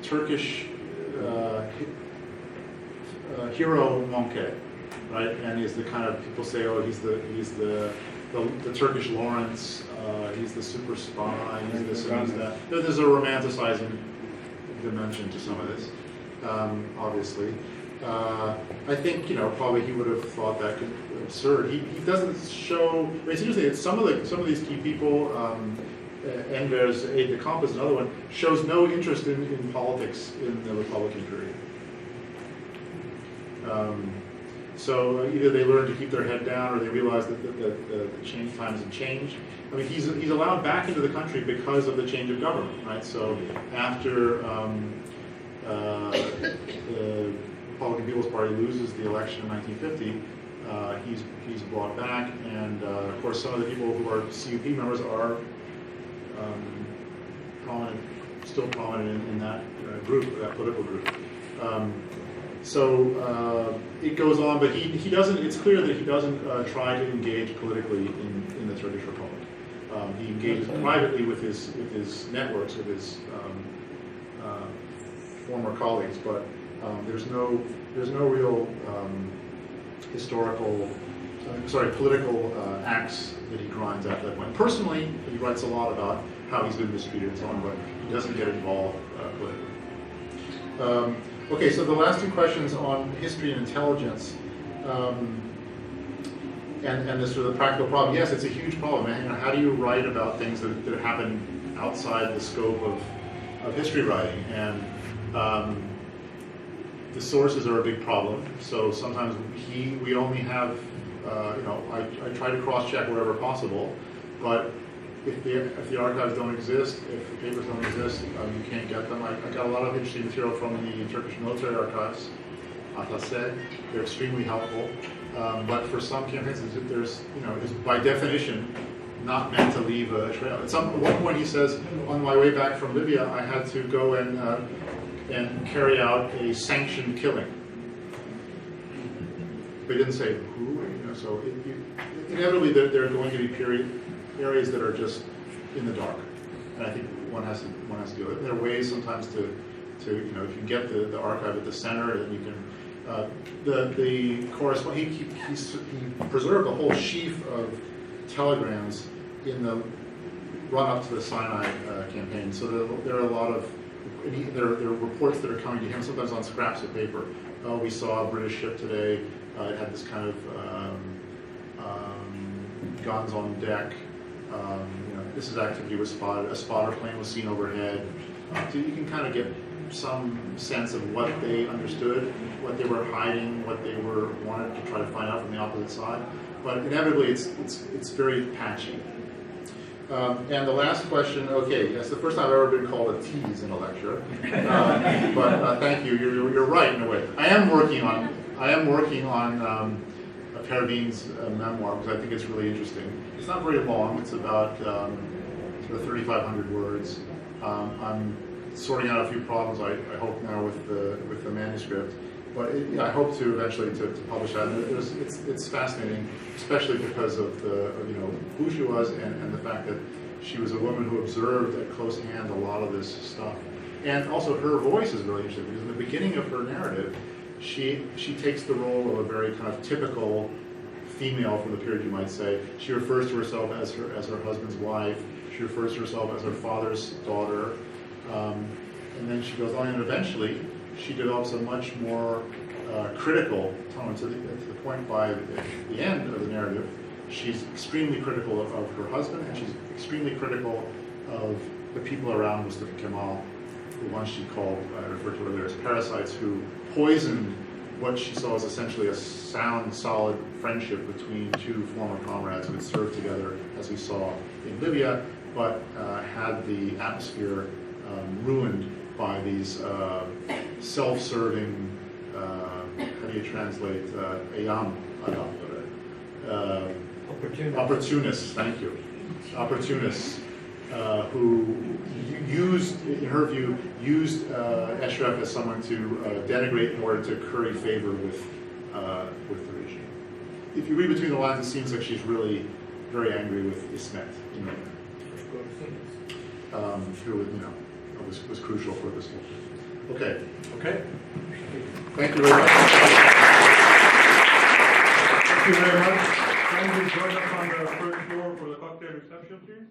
Turkish hero Monke, right? And he's the kind of, people say, oh, he's the Turkish Lawrence, he's the super spy, he's this and he's that. There's a romanticizing dimension to some of this, obviously. I think, probably he would have thought that absurd. He doesn't show, it's interesting, some of these key people, Enver's aide de camp is another one, shows no interest in politics in the Republican period. So either they learn to keep their head down, or they realize that the change times have changed. I mean, he's allowed back into the country because of the change of government, right? So after the Republican People's Party loses the election in 1950, he's brought back, and of course some of the people who are CUP members are still prominent in that group, that political group. So it goes on, but he doesn't. It's clear that he doesn't try to engage politically in the Turkish Republic. He engages privately with his networks, with his former colleagues, but there's no real political acts that he grinds at that point. Personally, he writes a lot about how he's been mistreated and so on, but he doesn't get involved politically. Okay, so the last two questions on history and intelligence, and this sort of the practical problem. Yes, it's a huge problem. How do you write about things that happen outside the scope of history writing? And the sources are a big problem. So sometimes we only have, I try to cross-check wherever possible, but if the archives don't exist, if the papers don't exist, you can't get them. I got a lot of interesting material from the Turkish military archives, Athase. They're extremely helpful. But for some campaigns, there's, it's by definition not meant to leave a trail. At one point he says, on my way back from Libya, I had to go and carry out a sanctioned killing. But he didn't say who, so inevitably there are going to be areas that are just in the dark, and I think one has to do it. There are ways sometimes to if you get the archive at the center, then you can the correspondence. He preserved a whole sheaf of telegrams in the run up to the Sinai campaign. So there are a lot of there are reports that are coming to him sometimes on scraps of paper. Oh, we saw a British ship today. It had this kind of guns on deck. This is activity was spotted. A spotter plane was seen overhead. So you can kind of get some sense of what they understood, what they were hiding, what they wanted to try to find out from the opposite side. But inevitably, it's very patchy. And the last question. Okay, that's the first time I've ever been called a tease in a lecture. But thank you. You're right in a way. I am working on Parveen's memoir, because I think it's really interesting. It's not very long. It's about sort of 3,500 words. I'm sorting out a few problems, I hope now with the manuscript. But I hope to eventually to publish that. And it's fascinating, especially because of who she was and the fact that she was a woman who observed at close hand a lot of this stuff. And also her voice is really interesting because in the beginning of her narrative, she takes the role of a very kind of typical female from the period, you might say. She refers to herself as her husband's wife. She refers to herself as her father's daughter. And then she goes on, and eventually she develops a much more critical tone to the point by the end of the narrative. She's extremely critical of her husband, and she's extremely critical of the people around Mustafa Kemal, the ones she called, I referred to earlier as parasites, who poisoned what she saw as essentially a sound, solid friendship between two former comrades who had served together, as we saw in Libya, but had the atmosphere ruined by these self-serving, how do you translate, opportunists, thank you. Opportunists who used, in her view, Ashraf as someone to denigrate in order to curry favor with the regime. If you read between the lines, it seems like she's really very angry with Ismet, who was crucial for this whole thing. Okay.
Okay.
Thank you very much.
Thank you very much. Can you join us on the first floor for the cocktail reception, please?